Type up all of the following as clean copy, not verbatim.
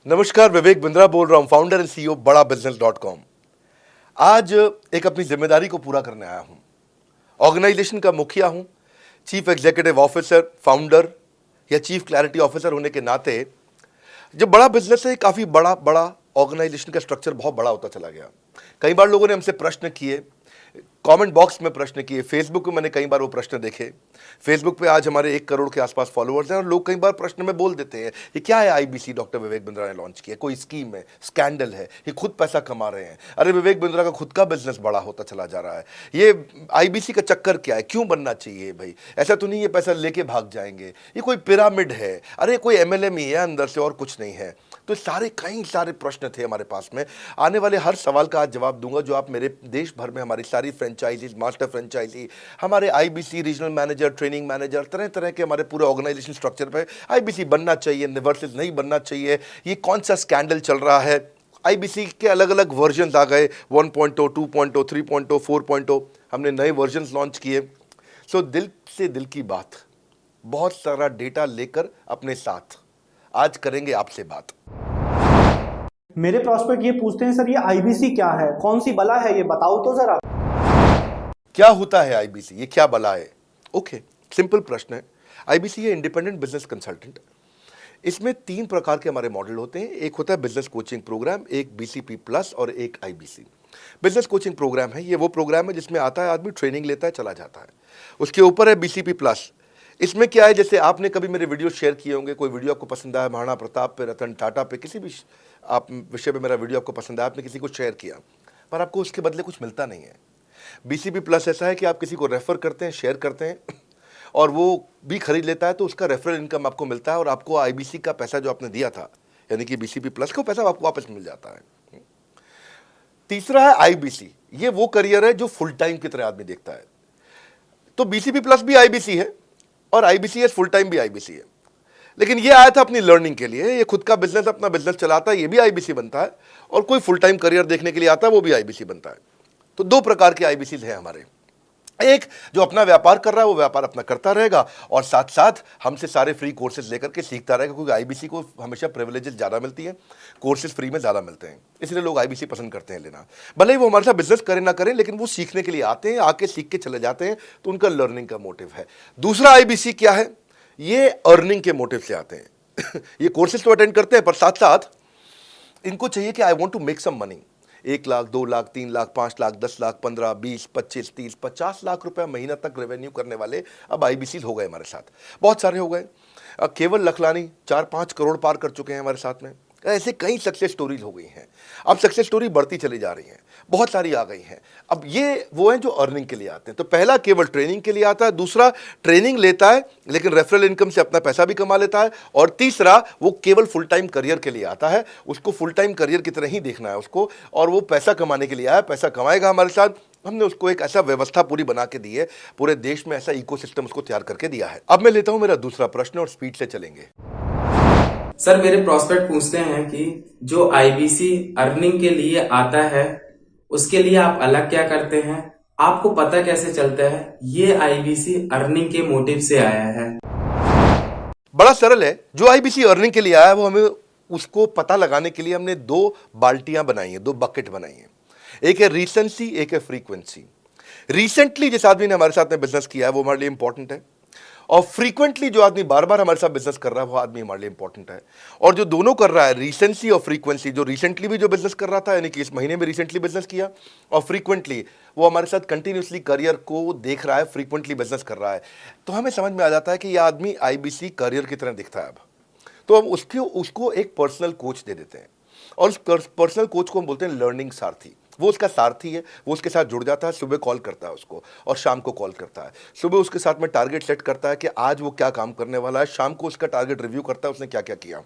नमस्कार, विवेक बिंद्रा बोल रहा हूं, फाउंडर एंड सीईओ बड़ा बिजनेस .com। आज एक अपनी जिम्मेदारी को पूरा करने आया हूं। ऑर्गेनाइजेशन का मुखिया हूं, चीफ एग्जीक्यूटिव ऑफिसर, फाउंडर या चीफ क्लैरिटी ऑफिसर होने के नाते जब बड़ा बिजनेस है, काफी बड़ा बड़ा ऑर्गेनाइजेशन का स्ट्रक्चर बहुत बड़ा होता चला गया। कई बार लोगों ने हमसे प्रश्न किए, कमेंट बॉक्स में प्रश्न किए, फेसबुक पे मैंने कई बार वो प्रश्न देखे। फेसबुक पे आज हमारे 1 करोड़ के आसपास फॉलोअर्स हैं और लोग कई बार प्रश्न में बोल देते हैं, ये क्या है आईबीसी डॉक्टर विवेक बिंद्रा ने लॉन्च किया, कोई स्कीम है, स्कैंडल है, ये खुद पैसा कमा रहे हैं। अरे विवेक बिंद्रा का खुद का बिजनेस बड़ा होता चला जा रहा है, ये आईबीसी का चक्कर क्या है, क्यों बनना चाहिए भाई, ऐसा तो नहीं ये पैसा लेके भाग जाएंगे, ये कोई पिरामिड है, अरे कोई एमएलएम ही है अंदर से और कुछ नहीं है। तो कई सारे प्रश्न थे हमारे पास में। आने वाले हर सवाल का आज जवाब दूंगा जो आप मेरे देश भर में हमारी सारी फ्रेंचाइजीज, मास्टर फ्रेंचाइजी, हमारे IBC regional manager, training manager, तरह तरह के हमारे पूरे ऑर्गेनाइजेशन स्ट्रक्चर पे आईबीसी बनना चाहिए वर्सेस नहीं बनना चाहिए, ये कौन सा स्कैंडल चल रहा है। आईबीसी के अलग अलग वर्जन आ गए, 1.0, 2.0, 3.0, 4.0, हमने नए वर्जन लॉन्च किए। सो दिल से दिल की बात, बहुत सारा डेटा लेकर अपने साथ आज करेंगे आपसे बात। मेरे प्रॉस्पेक्ट ये पूछते हैं, सर ये आईबीसी क्या है, कौन सी बला है, ये बताओ तो जरा। क्या होता है आईबीसी, ये क्या बला है? ओके, सिंपल प्रश्न है। आईबीसी है इंडिपेंडेंट बिजनेस कंसल्टेंट। इसमें 3 प्रकार के हमारे मॉडल होते हैं। एक होता है बिजनेस कोचिंग प्रोग्राम, एक बीसीपी प्लस और एक आईबीसी। बिजनेस कोचिंग प्रोग्राम है, ये वो प्रोग्राम है जिसमें आता है आदमी, ट्रेनिंग लेता है, चला जाता है। उसके ऊपर है बीसीपी प्लस। इसमें क्या है, जैसे आपने कभी मेरे वीडियो शेयर किए होंगे, कोई वीडियो आपको पसंद आया, महाराणा प्रताप पे, रतन टाटा पे, किसी भी आप विषय पे मेरा वीडियो आपको पसंद आया, आपने किसी को शेयर किया, पर आपको उसके बदले कुछ मिलता नहीं है। बीसीपी प्लस ऐसा है कि आप किसी को रेफर करते हैं, शेयर करते हैं और वो भी खरीद लेता है, तो उसका रेफरल इनकम आपको मिलता है और आपको आईबीसी का पैसा जो आपने दिया था, यानी कि बीसीपी प्लस का पैसा आपको वापस मिल जाता है। तीसरा है आईबीसी। ये वो करियर है जो फुल टाइम की तरह आदमी देखता है। तो बीसीपी प्लस भी आईबीसी है और आईबीसी फुल टाइम भी आईबीसी है। लेकिन ये आया था अपनी लर्निंग के लिए, ये खुद का बिजनेस, अपना बिजनेस चलाता है, ये भी आईबीसी बनता है, और कोई फुल टाइम करियर देखने के लिए आता है, वो भी आईबीसी बनता है। तो 2 प्रकार के आईबीसी हैं हमारे। एक जो अपना व्यापार कर रहा है वो व्यापार अपना करता रहेगा और साथ साथ हमसे सारे फ्री कोर्सेज लेकर के सीखता रहेगा, क्योंकि आईबीसी को हमेशा प्रिविलेजेस ज़्यादा मिलती है, कोर्सेज फ्री में ज़्यादा मिलते हैं, इसलिए लोग आईबीसी पसंद करते हैं लेना। भले ही वो हमारे साथ बिजनेस करें ना करें, लेकिन वो सीखने के लिए आते हैं, आके सीख के चले जाते हैं, तो उनका लर्निंग का मोटिव है। दूसरा आईबीसी क्या है, ये अर्निंग के मोटिव से आते हैं। ये कोर्सेज तो अटेंड करते हैं, पर साथ साथ इनको चाहिए कि I want to make some money. 1 lakh, 2 lakh, 3 lakh, 5 lakh, 10 lakh, 15, 20, 25, 30, 50 lakh रुपए महीना तक रेवेन्यू करने वाले अब आईबीसी हो गए हमारे साथ, बहुत सारे हो गए। केवल लखलानी 4-5 करोड़ पार कर चुके हैं हमारे साथ में। ऐसे कई सक्सेस स्टोरीज हो गई हैं। अब सक्सेस स्टोरी बढ़ती चली जा रही हैं, बहुत सारी आ गई हैं। अब ये वो हैं जो अर्निंग के लिए आते हैं। तो पहला केवल ट्रेनिंग के लिए आता है, दूसरा ट्रेनिंग लेता है लेकिन रेफरल इनकम से अपना पैसा भी कमा लेता है, और तीसरा वो केवल फुल टाइम करियर के लिए आता है। उसको फुल टाइम करियर की तरह ही देखना है उसको, और वो पैसा कमाने के लिए आया, पैसा कमाएगा हमारे साथ। हमने उसको एक ऐसा व्यवस्था पूरी बना के दी है, पूरे देश में ऐसा इकोसिस्टम उसको तैयार करके दिया है। अब मैं लेता हूं मेरा दूसरा प्रश्न और स्पीड से चलेंगे। सर मेरे प्रोस्पेक्ट पूछते हैं कि जो आईबीसी अर्निंग के लिए आता है उसके लिए आप अलग क्या करते हैं, आपको पता कैसे चलता है ये आईबीसी अर्निंग के मोटिव से आया है? बड़ा सरल है। जो आईबीसी अर्निंग के लिए आया है वो हमें उसको पता लगाने के लिए हमने 2 बाल्टियां बनाई हैं, 2 बकेट बनाई हैं। एक है रीसेंसी, एक है फ्रीक्वेंसी। रिसेंटली जिस आदमी ने हमारे साथ में बिजनेस किया है वो हमारे लिए इंपॉर्टेंट है, और फ्रीक्वेंटली जो आदमी बार बार हमारे साथ बिजनेस कर रहा है वो आदमी हमारे लिए इंपॉर्टेंट है। और जो दोनों कर रहा है, रिसेंसी और फ्रीक्वेंसी, जो रिसेंटली भी जो बिजनेस कर रहा था, यानी कि इस महीने में रिसेंटली बिजनेस किया, और फ्रीक्वेंटली वो हमारे साथ कंटिन्यूसली करियर को देख रहा है, फ्रीक्वेंटली बिजनेस कर रहा है, तो हमें समझ में आ जाता है कि यह आदमी आईबीसी करियर की तरह दिखता है। अब तो हम उसको एक पर्सनल कोच दे देते हैं, और उस पर्सनल कोच को हम बोलते हैं लर्निंग सारथी। वो उसका सारथी है, वो उसके साथ जुड़ जाता है, सुबह कॉल करता है उसको और शाम को कॉल करता है। सुबह उसके साथ में टारगेट सेट करता है कि आज वो क्या काम करने वाला है, शाम को उसका टारगेट रिव्यू करता है उसने क्या क्या किया।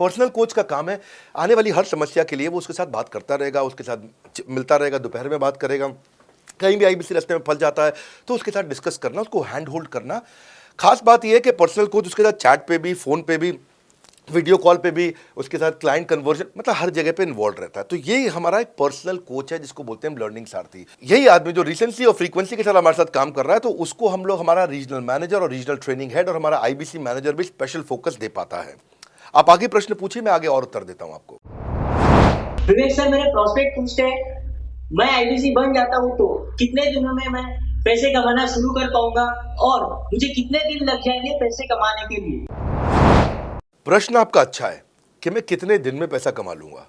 पर्सनल कोच का काम है आने वाली हर समस्या के लिए वो उसके साथ बात करता रहेगा, उसके साथ मिलता रहेगा, दोपहर में बात करेगा, कहीं भी आईबीसी रास्ते में फंस जाता है तो उसके साथ डिस्कस करना, उसको हैंड होल्ड करना। खास बात यह है कि पर्सनल कोच उसके साथ चैट पे भी, फोन पे भी, वीडियो कॉल पे भी, उसके साथ क्लाइंट कन्वर्जन, मतलब हर जगह पे इन्वॉल्व रहता है। तो ये हमारा एक पर्सनल कोच है जिसको बोलते हैं हम लर्निंग सारथी। यही आदमी जो रिसेंसी और फ्रीक्वेंसी के साथ हमारे साथ काम कर रहा है, तो उसको हम लोग हमारा रीजनल मैनेजर और रीजनल ट्रेनिंग हेड और हमारा आईबीसी मैनेजर भी स्पेशल फोकस दे पाता है। आप आगे प्रश्न पूछिए, मैं आगे और उत्तर देता हूं आपको। विवेक सर, मेरे प्रोस्पेक्ट पूछते हैं, मैं आईबीसी बन जाता हूँ तो कितने दिनों में मैं पैसे कमाना शुरू कर पाऊंगा और मुझे कितने दिन लग जाएंगे पैसे कमाने के लिए? प्रश्न आपका अच्छा है कि मैं कितने दिन में पैसा कमा लूंगा।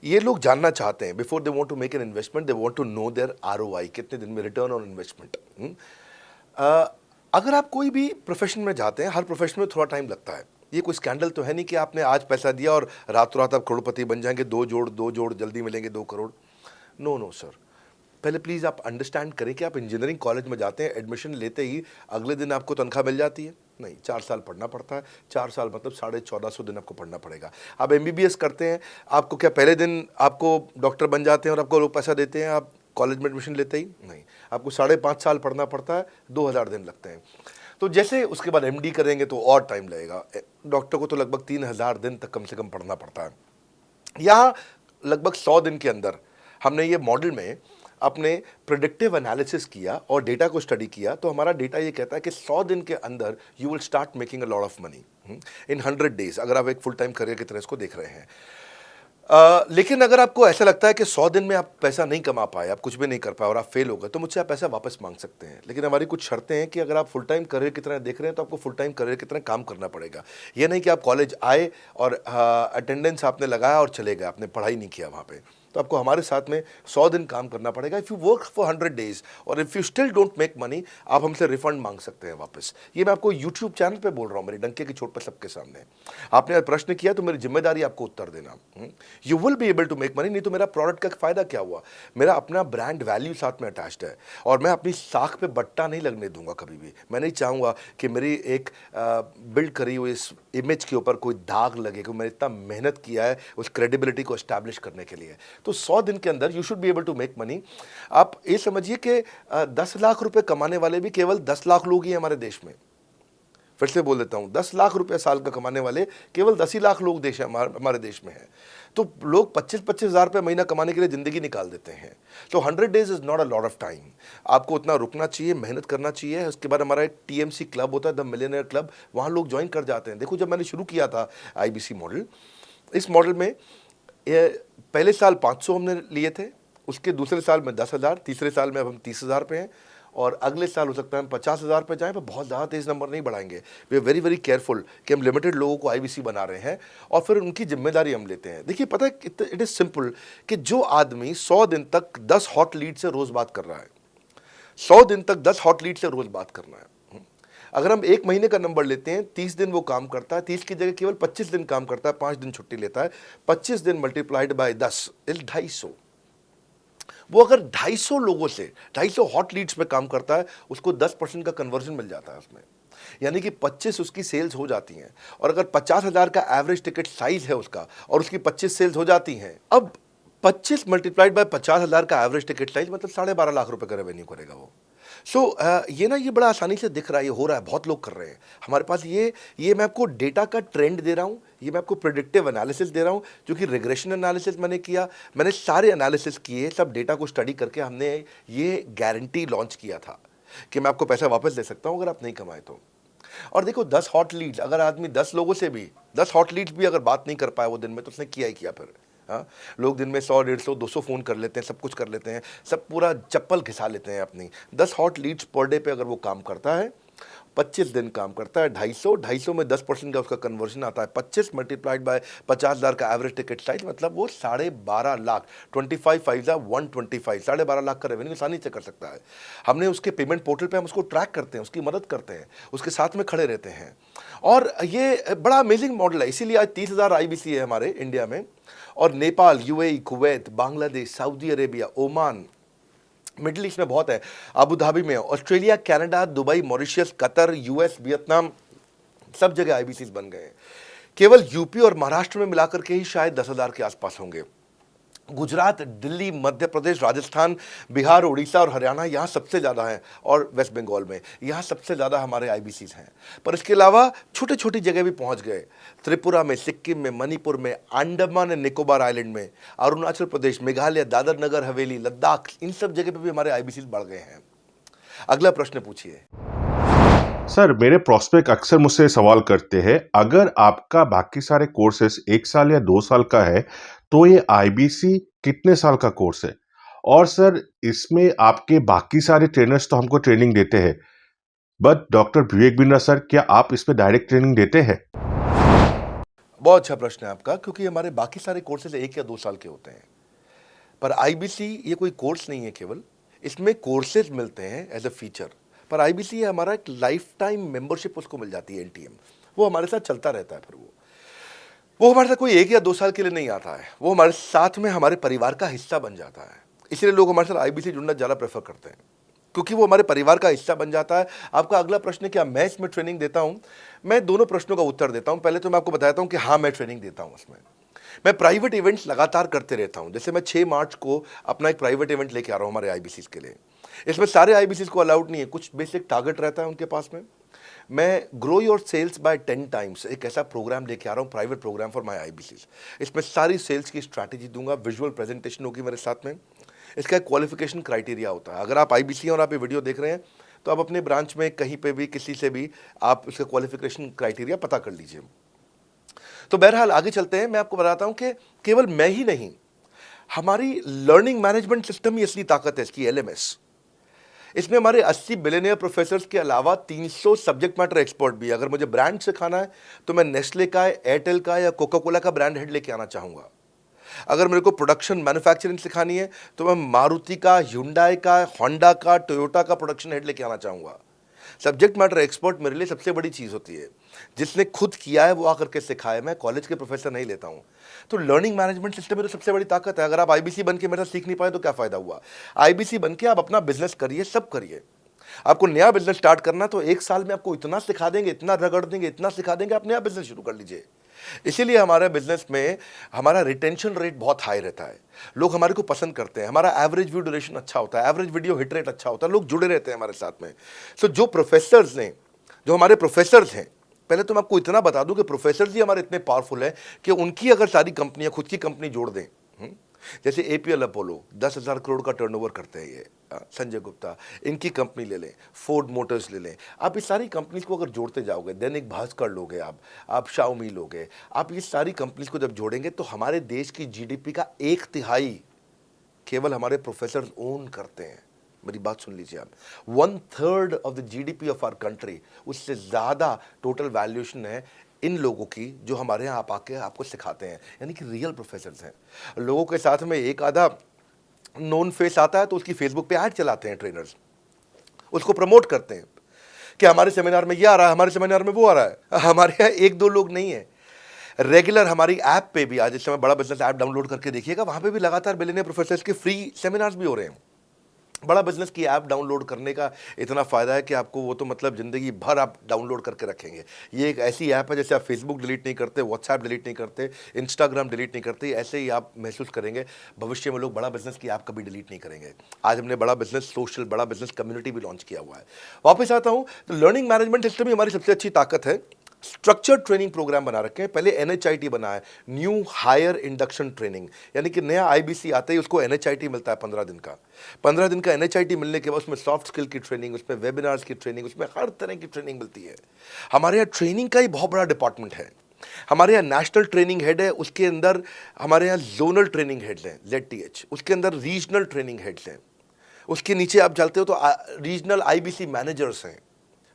ये लोग जानना चाहते हैं, before they want to make an investment they want to know their ROI, कितने दिन में रिटर्न ऑन इन्वेस्टमेंट। अगर आप कोई भी प्रोफेशन में जाते हैं, हर प्रोफेशन में थोड़ा टाइम लगता है। ये कोई स्कैंडल तो है नहीं कि आपने आज पैसा दिया और रातों रात आप करोड़पति बन जाएंगे, दो जोड़ जल्दी मिलेंगे 2 करोड़। नो नो सर, पहले प्लीज़ आप अंडरस्टैंड करें कि आप इंजीनियरिंग कॉलेज में जाते हैं, एडमिशन लेते ही अगले दिन आपको तनख्वाह मिल जाती है? नहीं, 4 साल पढ़ना पड़ता है। 4 साल मतलब 1450 दिन आपको पढ़ना पड़ेगा। आप एमबीबीएस करते हैं, आपको क्या पहले दिन आपको डॉक्टर बन जाते हैं और आपको लोग पैसा देते हैं आप कॉलेज में एडमिशन लेते ही? नहीं, आपको 5.5 साल पढ़ना पड़ता है, 2000 दिन लगते हैं। तो जैसे उसके बाद एमडी करेंगे तो और टाइम लगेगा। डॉक्टर को तो लगभग 3000 दिन तक कम से कम पढ़ना पड़ता है। यहाँ लगभग 100 दिन के अंदर हमने ये मॉडल में अपने प्रिडिक्टिव एनालिसिस किया और डेटा को स्टडी किया, तो हमारा डेटा ये कहता है कि 100 दिन के अंदर you will start making a lot of money in 100 days, अगर आप एक फुल टाइम करियर की तरह इसको देख रहे हैं। लेकिन अगर आपको ऐसा लगता है कि 100 दिन में आप पैसा नहीं कमा पाए, आप कुछ भी नहीं कर पाए और आप फेल हो गए, तो मुझसे आप पैसा वापस मांग सकते हैं। लेकिन हमारी कुछ शर्तें हैं कि अगर आप फुल टाइम करियर की तरह देख रहे हैं तो आपको फुल टाइम करियर की तरह काम करना पड़ेगा। ये नहीं कि आप कॉलेज आए और अटेंडेंस आपने लगाया और चले गए, आपने पढ़ाई नहीं किया वहाँ पे। तो आपको हमारे साथ में 100 दिन काम करना पड़ेगा। If you work for 100 days और if you still don't make money, आप हमसे रिफंड मांग सकते हैं वापस। ये मैं आपको यूट्यूब चैनल पे बोल रहा हूँ, मेरे डंके की चोट पर सबके सामने। आपने प्रश्न किया तो मेरी जिम्मेदारी आपको उत्तर देना। You will be able to make money, नहीं तो मेरा प्रोडक्ट का फ़ायदा क्या हुआ? मेरा अपना ब्रांड वैल्यू साथ में अटैच्ड है और मैं अपनी साख पे बट्टा नहीं लगने दूंगा कभी भी। मैं नहीं चाहूँगा कि मेरी एक बिल्ड करी हुई इस इमेज के ऊपर कोई दाग लगे, क्योंकि मैंने इतना मेहनत किया है उस क्रेडिबिलिटी को एस्टैब्लिश करने के लिए। तो 100 दिन के अंदर you should be able to make money. आप ये समझिए कि 10 लाख रुपए कमाने वाले भी केवल 10 लाख लोग ही हमारे देश में। फिर से बोल देता हूं, 10 लाख रुपए साल का कमाने वाले केवल 10 ही लाख लोग देश हमारे देश में हैं। तो लोग 25-25 हज़ार रुपये महीना कमाने के लिए ज़िंदगी निकाल देते हैं। तो 100 days is not a lot of time. आपको उतना रुकना चाहिए, मेहनत करना चाहिए। उसके बाद हमारा एक टीएमसी क्लब होता है, द मिलियनेयर क्लब, वहाँ लोग ज्वाइन कर जाते हैं। देखो, जब मैंने शुरू किया था आईबीसी मॉडल, इस मॉडल में पहले साल 500 हमने लिए थे, उसके दूसरे साल में 10,000, तीसरे साल में अब हम 30,000 पे हैं और अगले साल हो सकता है हम 50,000 पे जाएं, पर बहुत ज़्यादा तेज़ नंबर नहीं बढ़ाएंगे। We are very very careful कि हम लिमिटेड लोगों को आईबीसी बना रहे हैं और फिर उनकी जिम्मेदारी हम लेते हैं। देखिए, पता है इट इज़ सिंपल कि जो आदमी 100 दिन तक 10 हॉट लीड से रोज़ बात कर रहा है, 100 दिन तक 10 हॉट लीड से रोज़ बात करना है। अगर हम 1 महीने का नंबर लेते हैं, 30 दिन वो काम करता है, 30 की जगह केवल 25 दिन काम करता है, 5 दिन छुट्टी लेता है, 25 दिन मल्टीप्लाइड बाय 10 इज 250। वो अगर 250 लोगों से 250 हॉट लीड्स पे काम करता है, उसको 10% का कन्वर्जन मिल जाता है उसमें, यानी कि 25 उसकी सेल्स हो जाती हैं। और अगर 50,000 का एवरेज टिकट साइज है उसका और उसकी 25 सेल्स हो जाती हैं, अब 25 मल्टीप्लाइड बाय 50,000 का एवरेज टिकट साइज मतलब 12.5 लाख रुपए का रेवेन्यू करेगा वो। ये बड़ा आसानी से दिख रहा है, ये हो रहा है, बहुत लोग कर रहे हैं हमारे पास। ये मैं आपको डेटा का ट्रेंड दे रहा हूँ, ये मैं आपको प्रेडिक्टिव एनालिसिस दे रहा हूँ, जो कि रिग्रेशन एनालिसिस मैंने किया। मैंने सारे एनालिसिस किए, सब डेटा को स्टडी करके हमने ये गारंटी लॉन्च किया था कि मैं आपको पैसा वापस दे सकता हूँ अगर आप नहीं कमाए तो। और देखो, 10 हॉट लीड्स, अगर आदमी 10 लोगों से भी 10 हॉट लीड्स भी अगर बात नहीं कर पाया वो दिन में, तो उसने किया ही किया फिर। हाँ, लोग दिन में 100, 150, 200 फ़ोन कर लेते हैं, सब कुछ कर लेते हैं, सब पूरा चप्पल घिसा लेते हैं अपनी। 10 हॉट लीड्स पर डे पे अगर वो काम करता है, 25 दिन काम करता है, 250 में 10% का उसका कन्वर्जन आता है, 25 मल्टीप्लाइड बाय 50,000 का एवरेज टिकट साइज, मतलब वो 12.5 लाख, 25 5 125, 12.5 लाख का रेवेन्यू आसानी से कर सकता है। हमने उसके पेमेंट पोर्टल पे हम उसको ट्रैक करते हैं, उसकी मदद करते हैं, उसके साथ में खड़े रहते हैं। और ये बड़ा अमेजिंग मॉडल है, इसीलिए आज 30,000 आईबीसी है हमारे इंडिया में। और Nepal, UAE, Kuwait, Bangladesh, Saudi Arabia, Oman, middle east में बहुत है, अबू धाबी में, Australia, Canada, Dubai, Mauritius, Qatar, US, Vietnam, सब जगह आईबीसीज बन गए हैं। केवल यूपी और महाराष्ट्र में मिलाकर के ही शायद 10,000 के आसपास होंगे। गुजरात, दिल्ली, मध्य प्रदेश, राजस्थान, बिहार, उड़ीसा और हरियाणा, यहाँ सबसे ज़्यादा हैं, और वेस्ट बंगाल में यहाँ सबसे ज़्यादा हमारे आईबीसीज हैं। पर इसके अलावा छोटी छोटी जगह भी पहुँच गए, त्रिपुरा में, सिक्किम में, मणिपुर में, अंडमान एंड निकोबार आइलैंड में, अरुणाचल प्रदेश, मेघालय, दादर नगर हवेली, लद्दाख, इन सब जगह पे भी हमारे आईबीसीज बढ़ गए हैं। अगला प्रश्न पूछिए। सर मेरे प्रोस्पेक्ट अक्सर मुझसे सवाल करते हैं, अगर आपका बाकी सारे कोर्सेस 1 साल या 2 साल का है, तो ये आईबीसी कितने साल का कोर्स है? और सर इसमें आपके बाकी सारे ट्रेनर्स तो हमको ट्रेनिंग देते हैं, but doctor Vivek Bindra sir, क्या आप इसमें डायरेक्ट ट्रेनिंग देते हैं? बहुत अच्छा प्रश्न है आपका, क्योंकि हमारे बाकी सारे कोर्सेज 1 या 2 साल के होते हैं, पर आईबीसी ये कोई कोर्स नहीं है केवल, इसमें कोर्सेज मिलते हैं एज अ फीचर। पर आईबीसी हमारा एक लाइफ टाइम मेंबरशिप उसको मिल जाती है, एनटीएम, वो हमारे साथ चलता रहता है। फिर वो हमारे साथ कोई 1 या 2 साल के लिए नहीं आता है, वो हमारे साथ में हमारे परिवार का हिस्सा बन जाता है। इसलिए लोग हमारे साथ आईबीसी जुड़ना ज़्यादा प्रेफर करते हैं, क्योंकि वो हमारे परिवार का हिस्सा बन जाता है। आपका अगला प्रश्न है, क्या मैं इसमें ट्रेनिंग देता हूँ? मैं दोनों प्रश्नों का उत्तर देता हूँ। पहले तो मैं आपको बताता हूँ कि हाँ, मैं ट्रेनिंग देता हूँ उसमें। मैं प्राइवेट इवेंट्स लगातार करते रहता हूँ। जैसे मैं 6 मार्च को अपना एक प्राइवेट इवेंट लेके आ रहा हूँ हमारे आईबीसी के लिए। इसमें सारे आईबीसी को अलाउड नहीं है, कुछ बेसिक टारगेट रहता है उनके पास में। मैं grow your sales by 10 times एक ऐसा प्रोग्राम लेके आ रहा हूँ, private programme for my IBC. इसमें सारी सेल्स की स्ट्रैटेजी दूंगा, विजुअल प्रेजेंटेशन होगी मेरे साथ में। इसका एक क्वालिफिकेशन क्राइटेरिया होता है। अगर आप आईबीसी और आप ये वीडियो देख रहे हैं, तो आप अपने ब्रांच में कहीं पे भी किसी से भी आप इसका क्वालिफिकेशन क्राइटेरिया पता कर लीजिए। तो बहरहाल आगे चलते हैं। मैं आपको बताता हूं कि केवल मैं ही नहीं, हमारी लर्निंग मैनेजमेंट सिस्टम ही असली ताकत है इसकी, एलएमएस। इसमें हमारे 80 बिलियनियर प्रोफेसर्स के अलावा 300 सब्जेक्ट मैटर एक्सपर्ट भी है। अगर मुझे ब्रांड सिखाना है, तो मैं नेस्ले का, एयरटेल का या कोका कोला का ब्रांड हेड लेके आना चाहूँगा। अगर मेरे को प्रोडक्शन मैन्युफैक्चरिंग सिखानी है, तो मैं मारुति का, ह्युंडई का, होंडा का, टोयोटा का प्रोडक्शन हेड लेके आना चाहूँगा। सब्जेक्ट मैटर एक्सपर्ट मेरे लिए सबसे बड़ी चीज़ होती है। जिसने खुद किया है वो आकर के सिखाए। मैं कॉलेज के प्रोफेसर नहीं लेता हूँ। तो लर्निंग मैनेजमेंट सिस्टम में तो सबसे बड़ी ताकत है। अगर आप आईबीसी बन के मेरे साथ सीख नहीं पाए तो क्या फ़ायदा हुआ? आईबीसी बन के आप अपना बिजनेस करिए, सब करिए। आपको नया बिजनेस स्टार्ट करना, तो 1 साल में आपको इतना सिखा देंगे, इतना रगड़ देंगे, इतना सिखा देंगे, आप नया बिजनेस शुरू कर लीजिए। इसीलिए हमारे बिजनेस में हमारा रिटेंशन रेट बहुत हाई रहता है। लोग हमारे को पसंद करते हैं। हमारा एवरेज व्यू ड्यूरेशन अच्छा होता है, एवरेज वीडियो हिट रेट अच्छा होता है, लोग जुड़े रहते हैं हमारे साथ में। सो जो हमारे प्रोफेसर्स हैं, पहले तो मैं आपको इतना बता दूं कि प्रोफेसर्स ही हमारे इतने पावरफुल हैं कि उनकी अगर सारी कंपनियां खुद की कंपनी जोड़ दें, जैसे एपीएल अपोलो 10,000 करोड़ का टर्नओवर करते हैं ये, संजय गुप्ता, इनकी कंपनी ले लें, फोर्ड मोटर्स ले लें। आप इस सारी कंपनीज को अगर जोड़ते जाओगे, दैनिक भास्कर लोगे, आप शाओमी लोगे, आप ये सारी कंपनीज को जब जोड़ेंगे, तो हमारे देश की जीडीपी का 1/3 केवल हमारे प्रोफेसर ओन करते हैं। मेरी बात सुन लीजिए आप, 1/3 of the GDP of our country, उससे ज़्यादा टोटल वैल्यूएशन है इन लोगों की जो हमारे यहाँ आप आके आपको सिखाते हैं, यानी कि रियल प्रोफेसर्स हैं। लोगों के साथ में एक आधा नोन फेस आता है, तो उसकी फेसबुक पे ऐड चलाते हैं ट्रेनर्स, उसको प्रमोट करते हैं कि हमारे सेमिनार में ये आ रहा है, हमारे सेमिनार में वो आ रहा है। हमारे यहाँ 1-2 लोग नहीं है, रेगुलर हमारी ऐप पे भी, आज इस समय बड़ा बिजनेस ऐप डाउनलोड करके देखिएगा, वहाँ पे भी लगातार बिलियनियर प्रोफेसर्स के फ्री सेमिनार्स भी हो रहे हैं। बड़ा बिजनेस की ऐप डाउनलोड करने का इतना फ़ायदा है कि आपको वो तो मतलब ज़िंदगी भर आप डाउनलोड करके रखेंगे। ये एक ऐसी ऐप है, जैसे आप फेसबुक डिलीट नहीं करते, व्हाट्सएप डिलीट नहीं करते, इंस्टाग्राम डिलीट नहीं करते, ऐसे ही आप महसूस करेंगे। भविष्य में लोग बड़ा बिजनेस की ऐप कभी डिलीट नहीं करेंगे। आज हमने बड़ा बिजनेस सोशल, बड़ा बिजनेस कम्युनिटी भी लॉन्च किया हुआ है। वापस आता हूँ, तो लर्निंग मैनेजमेंट सिस्टम ही हमारी सबसे अच्छी ताकत है। स्ट्रक्चर्ड ट्रेनिंग प्रोग्राम बना रखे हैं। पहले एनएचआईटी बना है, न्यू हायर इंडक्शन ट्रेनिंग, यानी कि नया आईबीसी आते ही उसको एनएचआईटी मिलता है 15 दिन का। 15 दिन का एनएचआईटी मिलने के बाद उसमें सॉफ्ट स्किल की ट्रेनिंग, उसमें वेबिनार्स की ट्रेनिंग, उसमें हर तरह की ट्रेनिंग मिलती है। हमारे यहाँ ट्रेनिंग का ही बहुत बड़ा डिपार्टमेंट है। हमारे यहाँ नेशनल ट्रेनिंग हेड है, उसके अंदर हमारे यहाँ जोनल ट्रेनिंग हेड्स हैं, ZTH, उसके अंदर रीजनल ट्रेनिंग हेड्स हैं, उसके नीचे आप चलते हो तो रीजनल आईबीसी मैनेजर्स हैं,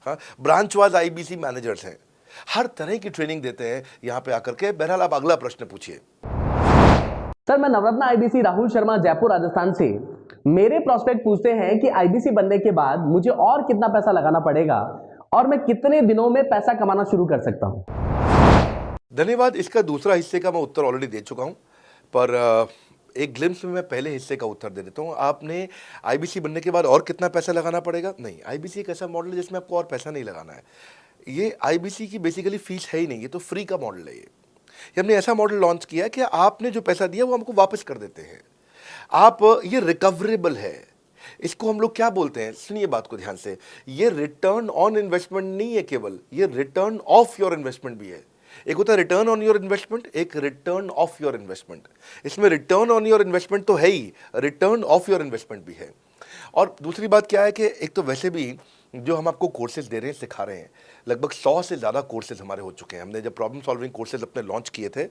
हाँ, ब्रांच वाइज आईबीसी मैनेजर्स हैं। हर तरह की ट्रेनिंग देते हैं यहाँ पे आकर के। बहरहाल आप अगला प्रश्न पूछिए। सर, मैं नवरत्न आईबीसी राहुल शर्मा, जयपुर राजस्थान से। मेरे प्रोस्पेक्ट पूछते हैं कि आईबीसी बनने के बाद मुझे और कितना पैसा लगाना पड़ेगा और मैं कितने दिनों में पैसा कमाना शुरू कर सकता हूं? धन्यवाद। इसका दूसरा हिस्से का मैं उत्तर ऑलरेडी दे चुका हूं, पर एक ग्लिम्स में मैं पहले हिस्से का उत्तर दे देता हूं। आपने आईबीसी बनने के बाद और कितना पैसा लगाना पड़ेगा? नहीं, आईबीसी एक ऐसा मॉडल है जिसमें आपको और पैसा नहीं लगाना है। ये आईबीसी की बेसिकली फीस है ही नहीं, ये तो फ्री का मॉडल है। ये हमने ऐसा मॉडल लॉन्च किया कि आपने जो पैसा दिया वो हमको वापस कर देते हैं आप। ये रिकवरेबल है। इसको हम लोग क्या बोलते हैं, सुनिए बात को ध्यान से। ये रिटर्न ऑन इन्वेस्टमेंट नहीं है केवल, ये रिटर्न ऑफ योर इन्वेस्टमेंट भी है। एक होता है रिटर्न ऑन योर इन्वेस्टमेंट, एक रिटर्न ऑफ योर इन्वेस्टमेंट। इसमें रिटर्न ऑन योर इन्वेस्टमेंट तो है ही, रिटर्न ऑफ योर इन्वेस्टमेंट भी है। और दूसरी बात क्या है कि एक तो वैसे भी जो हम आपको कोर्सेज दे रहे हैं, सिखा रहे हैं, लगभग 100 से ज़्यादा कोर्सेज हमारे हो चुके हैं। हमने जब प्रॉब्लम सॉल्विंग कोर्सेज अपने लॉन्च किए थे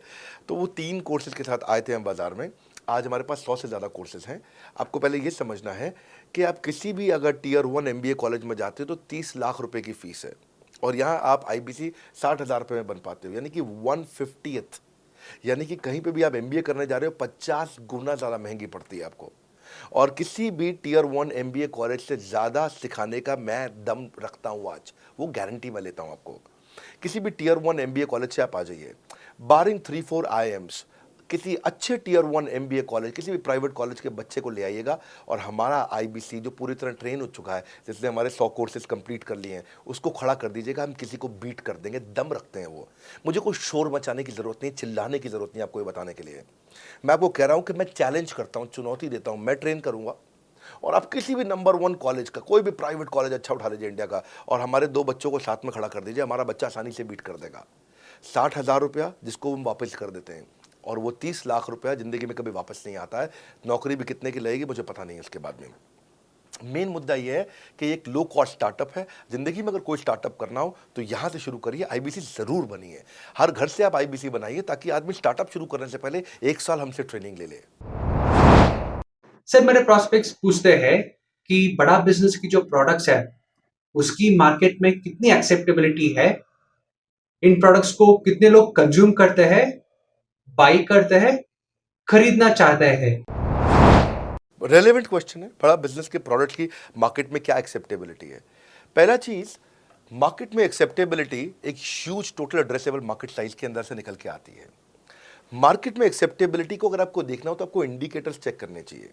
तो वो 3 कोर्सेज के साथ आए थे हम बाज़ार में। आज हमारे पास 100 से ज़्यादा कोर्सेज हैं। आपको पहले ये समझना है कि आप किसी भी अगर टियर 1 MBA कॉलेज में जाते हो तो 30 लाख रुपए की फ़ीस है, और यहाँ आप IBC 60,000 रुपये में बन पाते हो, यानी कि 1/50th। यानी कि कहीं पे भी आप MBA करने जा रहे हो 50 गुना ज़्यादा महंगी पड़ती है आपको। और किसी भी टियर 1 MBA कॉलेज से ज़्यादा सिखाने का मैं दम रखता हूँ आज, वो गारंटी मैं लेता हूँ आपको। किसी भी टियर 1 MBA कॉलेज से आप आ जाइए, बारिंग 3-4 IIMs, किसी अच्छे टियर 1 MBA कॉलेज, किसी भी प्राइवेट कॉलेज के बच्चे को ले आइएगा, और हमारा IBC जो पूरी तरह ट्रेन हो चुका है, जिसने हमारे 100 कोर्सेज कंप्लीट कर लिए हैं, उसको खड़ा कर दीजिएगा, हम किसी को बीट कर देंगे। दम रखते हैं वो। मुझे कोई शोर मचाने की ज़रूरत नहीं, चिल्लाने की ज़रूरत नहीं आपको ये बताने के लिए। मैं आपको कह रहा हूँ कि मैं चैलेंज करता हूँ, चुनौती देता हूँ, मैं ट्रेन करूँगा, और आप किसी भी नंबर 1 कॉलेज का, कोई भी प्राइवेट कॉलेज अच्छा उठा लीजिए इंडिया का, और हमारे 2 बच्चों को साथ में खड़ा कर दीजिए, हमारा बच्चा आसानी से बीट कर देगा। 60,000 रुपया जिसको हम वापस कर देते हैं, और वो 30 लाख रुपया ज़िंदगी में कभी वापस नहीं आता है। नौकरी भी कितने की लगेगी मुझे पता नहीं है उसके बाद में। मेन मुद्दा ये है कि एक लो कॉस्ट स्टार्टअप है। ज़िंदगी में अगर कोई स्टार्टअप करना हो तो यहाँ से शुरू करिए, IBC ज़रूर बनिए। हर घर से आप IBC बनाइए, ताकि आदमी स्टार्टअप शुरू करने से पहले 1 साल हमसे ट्रेनिंग ले ले। सर मेरे प्रोस्पेक्ट्स पूछते हैं कि बड़ा बिजनेस की जो प्रोडक्ट्स है उसकी मार्केट में कितनी एक्सेप्टेबिलिटी है, इन प्रोडक्ट्स को कितने लोग कंज्यूम करते हैं, बाई करते हैं, खरीदना चाहते हैं। रेलेवेंट क्वेश्चन है। बड़ा बिजनेस के प्रोडक्ट की मार्केट में क्या एक्सेप्टेबिलिटी है? पहला चीज़, मार्केट में एक्सेप्टेबिलिटी एक huge total addressable market size के अंदर से निकल के आती है। मार्केट में एक्सेप्टेबिलिटी को अगर आपको देखना हो तो आपको इंडिकेटर्स चेक करने चाहिए।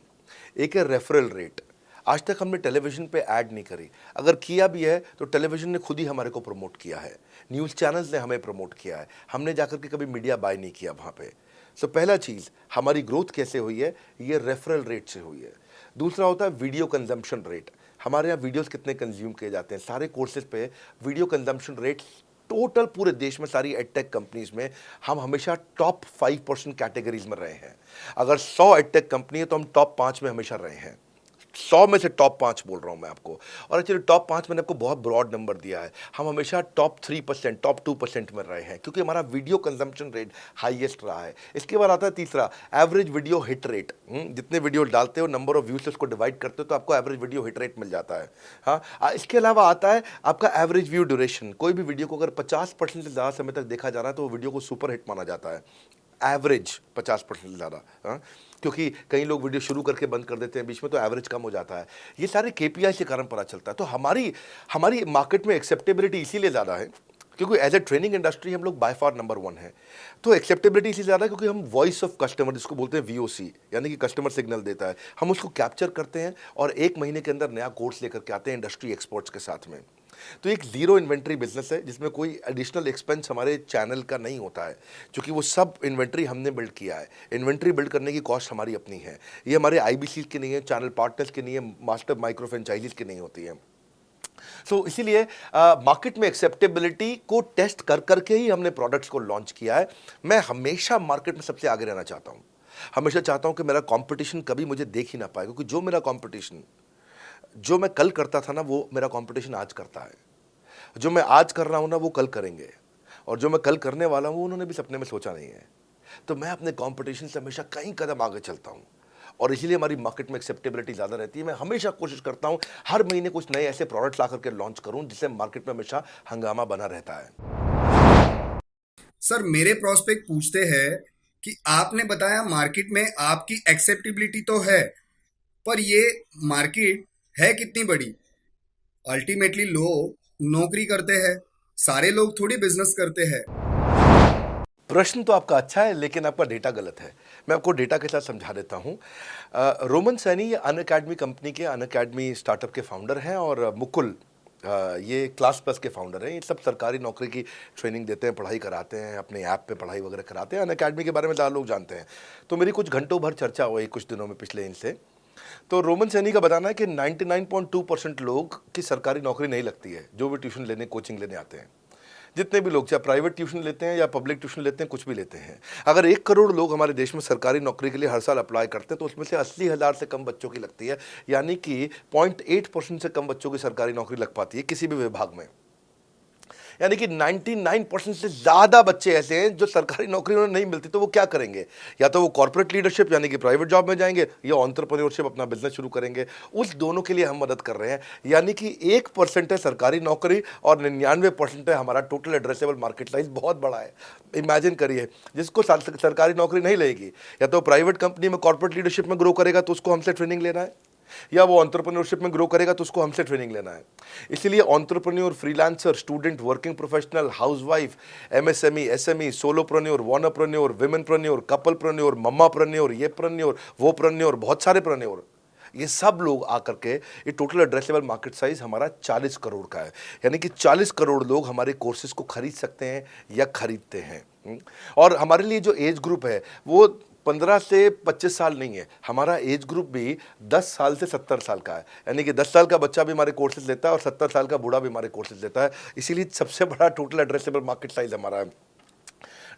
एक है रेफरल रेट। आज तक हमने टेलीविजन पे ऐड नहीं करी, अगर किया भी है तो टेलीविजन ने खुद ही हमारे को प्रमोट किया है, न्यूज़ चैनल्स ने हमें प्रमोट किया है, हमने जाकर के कभी मीडिया बाय नहीं किया वहाँ पे। सो पहला चीज़, हमारी ग्रोथ कैसे हुई है, ये रेफरल रेट से हुई है। दूसरा होता है वीडियो कंजम्पशन रेट। हमारे यहाँ वीडियोस कितने कंज्यूम किए जाते हैं, सारे कोर्सेज पे वीडियो कंजम्पशन रेट टोटल पूरे देश में सारी एडटेक कंपनीज में हम हमेशा टॉप 5% कैटेगरीज में रहे हैं। अगर 100 एडटेक कंपनी है तो हम टॉप 5 में हमेशा रहे हैं। 100 में से टॉप 5 बोल रहा हूं मैं आपको, और एक्चुअली टॉप 5 मैंने आपको बहुत ब्रॉड नंबर दिया है। हम हमेशा टॉप 3%, टॉप 2% में रहे हैं, क्योंकि हमारा वीडियो कंजम्पशन रेट हाईएस्ट रहा है। इसके बाद आता है तीसरा, एवरेज वीडियो हिट रेट। जितने वीडियो डालते हो, नंबर ऑफ व्यूज से उसको डिवाइड करते हो तो आपको एवरेज वीडियो हिट रेट मिल जाता है। हाँ, इसके अलावा आता है आपका एवरेज व्यू ड्यूरेशन। कोई भी वीडियो को अगर 50% से ज़्यादा समय तक देखा जा रहा है तो वो वीडियो को सुपर हिट माना जाता है। एवरेज 50% से ज़्यादा, क्योंकि कई लोग वीडियो शुरू करके बंद कर देते हैं बीच में, तो एवरेज कम हो जाता है। ये सारे KPI के कारण पता चलता है। तो हमारी मार्केट में एक्सेप्टेबिलिटी इसीलिए ज़्यादा है क्योंकि एज ए ट्रेनिंग इंडस्ट्री हम लोग बाय फार नंबर 1 है। तो एक्सेप्टेबिलिटी इसलिए ज़्यादा है क्योंकि हम वॉइस ऑफ कस्टमर, जिसको बोलते हैं VOC, यानी कि कस्टमर सिग्नल देता है, हम उसको कैप्चर करते हैं और 1 महीने के अंदर नया कोर्स लेकर के आते हैं इंडस्ट्री एक्सपर्ट्स के साथ में। तो एक जीरो इन्वेंट्री बिजनेस है जिसमें कोई एडिशनल एक्सपेंस हमारे चैनल का नहीं होता है, क्योंकि वो सब इन्वेंट्री हमने बिल्ड किया है। इन्वेंट्री बिल्ड करने की कॉस्ट हमारी अपनी है। ये हमारे IBC की नहीं है, चैनल पार्टनर्स की नहीं है, मास्टर माइक्रो फ्रेंचाइजीज की नहीं होती है। सो इसीलिए मार्केट में एक्सेप्टेबिलिटी को टेस्ट कर करके ही हमने प्रोडक्ट्स को लॉन्च किया है। मैं हमेशा मार्केट में सबसे आगे रहना चाहता हूँ। हमेशा चाहता हूँ कि मेरा कंपटीशन कभी मुझे देख ही ना पाए, क्योंकि जो मेरा कंपटीशन, जो मैं कल करता था ना, वो मेरा कंपटीशन आज करता है। जो मैं आज कर रहा हूँ ना, वो कल करेंगे, और जो मैं कल करने वाला हूँ उन्होंने भी सपने में सोचा नहीं है। तो मैं अपने कंपटीशन से हमेशा कई कदम आगे चलता हूँ, और इसीलिए हमारी मार्केट में एक्सेप्टेबिलिटी ज़्यादा रहती है। मैं हमेशा कोशिश करता हूँ हर महीने कुछ नए ऐसे प्रोडक्ट्स ला करके लॉन्च करूँ जिससे मार्केट में हमेशा हंगामा बना रहता है। सर मेरे प्रोस्पेक्ट पूछते हैं कि आपने बताया मार्केट में आपकी एक्सेप्टेबिलिटी तो है, पर ये मार्केट है कितनी बड़ी? अल्टीमेटली लोग नौकरी करते हैं, सारे लोग थोड़ी बिजनेस करते हैं। प्रश्न तो आपका अच्छा है, लेकिन आपका डेटा गलत है। मैं आपको डेटा के साथ समझा देता हूँ। रोमन सैनी ये अनअकैडमी कंपनी के, अनअकैडमी स्टार्टअप के फाउंडर हैं, और मुकुल ये क्लास प्लस के फाउंडर हैं। ये सब सरकारी नौकरी की ट्रेनिंग देते हैं, पढ़ाई कराते हैं, अपने ऐप पे पढ़ाई वगैरह कराते हैं। अनअकैडमी के बारे में ज़्यादा लोग जानते हैं। तो मेरी कुछ घंटों भर चर्चा हुई कुछ दिनों में पिछले इनसे। तो रोमन सैनी का बताना है कि 99.2% लोग की सरकारी नौकरी नहीं लगती है, जो भी ट्यूशन लेने, कोचिंग लेने आते हैं। जितने भी लोग चाहे प्राइवेट ट्यूशन लेते हैं या पब्लिक ट्यूशन लेते हैं, कुछ भी लेते हैं, अगर 1 करोड़ लोग हमारे देश में सरकारी नौकरी के लिए हर साल अप्लाई करते हैं तो उसमें से 80,000 से कम बच्चों की लगती है, यानी कि 0.8% से कम बच्चों की सरकारी नौकरी लग पाती है किसी भी विभाग में। यानी कि 99% से ज़्यादा बच्चे ऐसे हैं जो सरकारी नौकरी उन्हें नहीं मिलती, तो वो क्या करेंगे? या तो वो कॉर्पोरेट लीडरशिप यानी कि प्राइवेट जॉब में जाएंगे या एंटरप्रेन्योरशिप अपना बिजनेस शुरू करेंगे। उस दोनों के लिए हम मदद कर रहे हैं, यानी कि 1% है सरकारी नौकरी और 99% है हमारा टोटल एड्रेसेबल मार्केट साइज। बहुत बड़ा है। इमेजिन करिए, जिसको सरकारी नौकरी नहीं लगेगी, या तो प्राइवेट कंपनी में कॉर्पोरेट लीडरशिप में ग्रो करेगा तो उसको हमसे ट्रेनिंग लेना है, या वो एंटरप्रेन्योरशिप में ग्रो करेगा तो उसको हमसे ट्रेनिंग लेना है। इसलिए entrepreneur, freelancer, student, working professional, housewife, MSME, SME, solopreneur, wannapreneur, womenpreneur, couplepreneur, mummapreneur, ये प्रेन्योर, वो प्रेन्योर, बहुत सारे प्रेन्योर, ये सब लोग आकर के ये टोटल एड्रेसेबल मार्केट साइज हमारा 40 करोड़ का है। यानी कि 40 करोड़ लोग हमारे कोर्सेज को खरीद सकते हैं या खरीदते हैं। और हमारे लिए जो एज ग्रुप है वो 15 से 25 साल नहीं है, हमारा एज ग्रुप भी 10 साल से 70 साल का है। यानी कि 10 साल का बच्चा भी हमारे कोर्सेज लेता है और 70 साल का बूढ़ा भी हमारे कोर्सेज लेता है। इसीलिए सबसे बड़ा टोटल एड्रेसेबल मार्केट साइज हमारा है।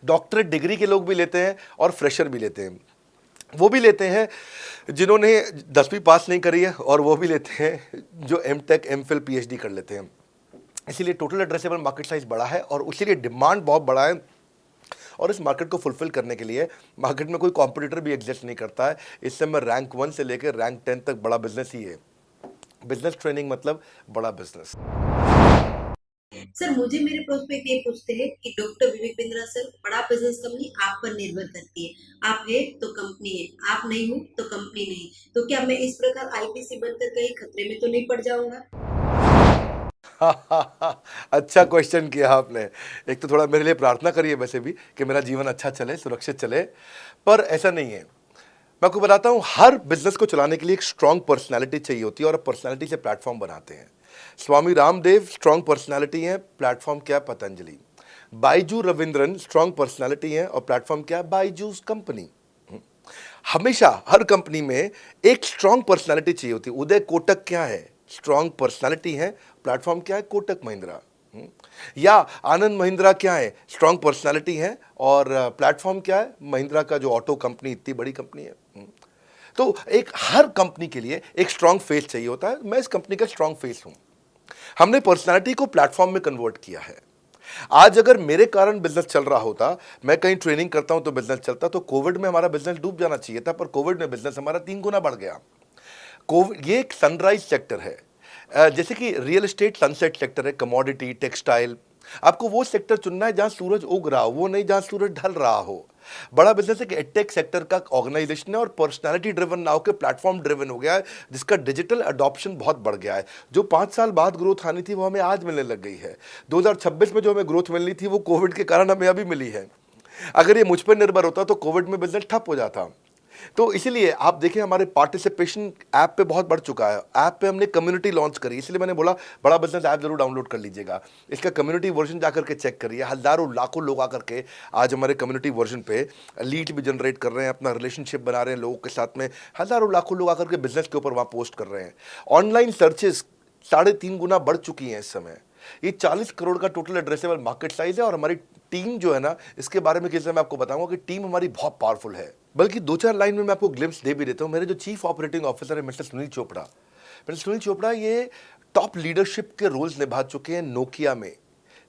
डॉक्टरेट डिग्री के लोग भी लेते हैं और फ्रेशर भी लेते हैं। वो भी लेते हैं जिन्होंने 10वीं पास नहीं करी है, और वो भी लेते हैं जो एमटेक, एमफिल, पीएचडी कर लेते हैं। इसीलिए टोटल एड्रेसेबल मार्केट साइज बड़ा है और उसीलिए डिमांड बहुत बड़ा है। और इस मार्केट को फुलफिल करने के लिए मार्केट में कोई कॉम्पिटिटर भी एग्जिस्ट नहीं करता है। इस समय रैंक 1 से लेकर रैंक 10 तक बड़ा बिजनेस ही है। बिजनेस ट्रेनिंग मतलब बड़ा बिजनेस। सर, मुझे मेरे प्रोस्पेक्ट ये पूछते हैं कि डॉक्टर विवेक बिंद्रा सर, बड़ा बिजनेस कंपनी आप पर निर्भर करती है। आप है तो कंपनी है, आप नहीं हो तो कंपनी नहीं। तो क्या मैं इस प्रकार आईपीसी बनकर कहीं खतरे में तो नहीं पड़ जाऊंगा? अच्छा क्वेश्चन किया आपने। एक तो थोड़ा मेरे लिए प्रार्थना करिए वैसे भी कि मेरा जीवन अच्छा चले, सुरक्षित चले, पर ऐसा नहीं है। मैं आपको बताता हूँ, हर बिजनेस को चलाने के लिए एक स्ट्रांग पर्सनालिटी चाहिए होती है और पर्सनालिटी से प्लेटफॉर्म बनाते हैं। स्वामी रामदेव स्ट्रांग पर्सनालिटी है, प्लेटफॉर्म क्या है? पतंजलि। बाइजू रविंद्रन स्ट्रांग पर्सनालिटी है और प्लेटफॉर्म क्या है? बाइजूस कंपनी। हमेशा हर कंपनी में एक स्ट्रांग पर्सनालिटी चाहिए होती है। उदय कोटक क्या है? स्ट्रांग पर्सनालिटी है, प्लेटफॉर्म क्या है? कोटक महिंद्रा। या आनंद महिंद्रा क्या है? स्ट्रांग पर्सनालिटी है और प्लेटफॉर्म क्या है? महिंद्रा का जो ऑटो कंपनी, इतनी बड़ी कंपनी है। तो एक हर कंपनी के लिए एक स्ट्रांग फेस चाहिए होता है। मैं इस कंपनी का स्ट्रांग फेस हूं। हमने पर्सनालिटी को प्लेटफॉर्म में कन्वर्ट किया है। आज अगर मेरे कारण बिजनेस चल रहा होता, मैं कहीं ट्रेनिंग करता हूं तो बिजनेस चलता, तो कोविड में हमारा बिजनेस डूब जाना चाहिए था, पर कोविड में बिजनेस हमारा 3 गुना बढ़ गया। कोविड ये एक सनराइज सेक्टर है, जैसे कि रियल एस्टेट सनसेट सेक्टर है, कमोडिटी, टेक्सटाइल। आपको वो सेक्टर चुनना है जहां सूरज उग रहा हो, वो नहीं जहां सूरज ढल रहा हो। बड़ा बिजनेस है कि एडटेक सेक्टर का ऑर्गेनाइजेशन है और पर्सनालिटी ड्रिवन ना होकर प्लेटफॉर्म ड्रिवन हो गया है, जिसका डिजिटल अडॉप्शन बहुत बढ़ गया है। जो 5 साल बाद ग्रोथ आनी थी वो हमें आज मिलने लग गई है। 2026 में जो हमें ग्रोथ मिलनी थी वो कोविड के कारण हमें अभी मिली है। अगर ये मुझ पर निर्भर होता तो कोविड में बिजनेस ठप हो जाता। तो इसीलिए आप देखिए, हमारे पार्टिसिपेशन ऐप पे बहुत बढ़ चुका है। ऐप पे हमने कम्युनिटी लॉन्च करी, इसलिए मैंने बोला बड़ा बिजनेस ऐप जरूर डाउनलोड कर लीजिएगा। इसका कम्युनिटी वर्जन जाकर के चेक करिए। हजारों लाखों लोग आकर के आज हमारे कम्युनिटी वर्जन पे लीड भी जनरेट कर रहे हैं, अपना रिलेशनशिप बना रहे हैं लोगों के साथ में। हजारों लाखों लोग आकर के बिजनेस के ऊपर वहाँ पोस्ट कर रहे हैं। ऑनलाइन सर्चेस 3.5 गुना बढ़ चुकी हैं इस समय। ये 40 करोड़ का टोटल एड्रेसेबल मार्केट साइज है और हमारी टीम जो है ना, इसके बारे में किसी मैं आपको बताऊंगा कि टीम हमारी बहुत पावरफुल है। बल्कि 2-4 लाइन में मैं आपको ग्लिम्स दे भी देता हूं। मेरे जो चीफ ऑपरेटिंग ऑफिसर है मिस्टर सुनील चोपड़ा, ये टॉप लीडरशिप के रोल्स निभा चुके हैं नोकिया में,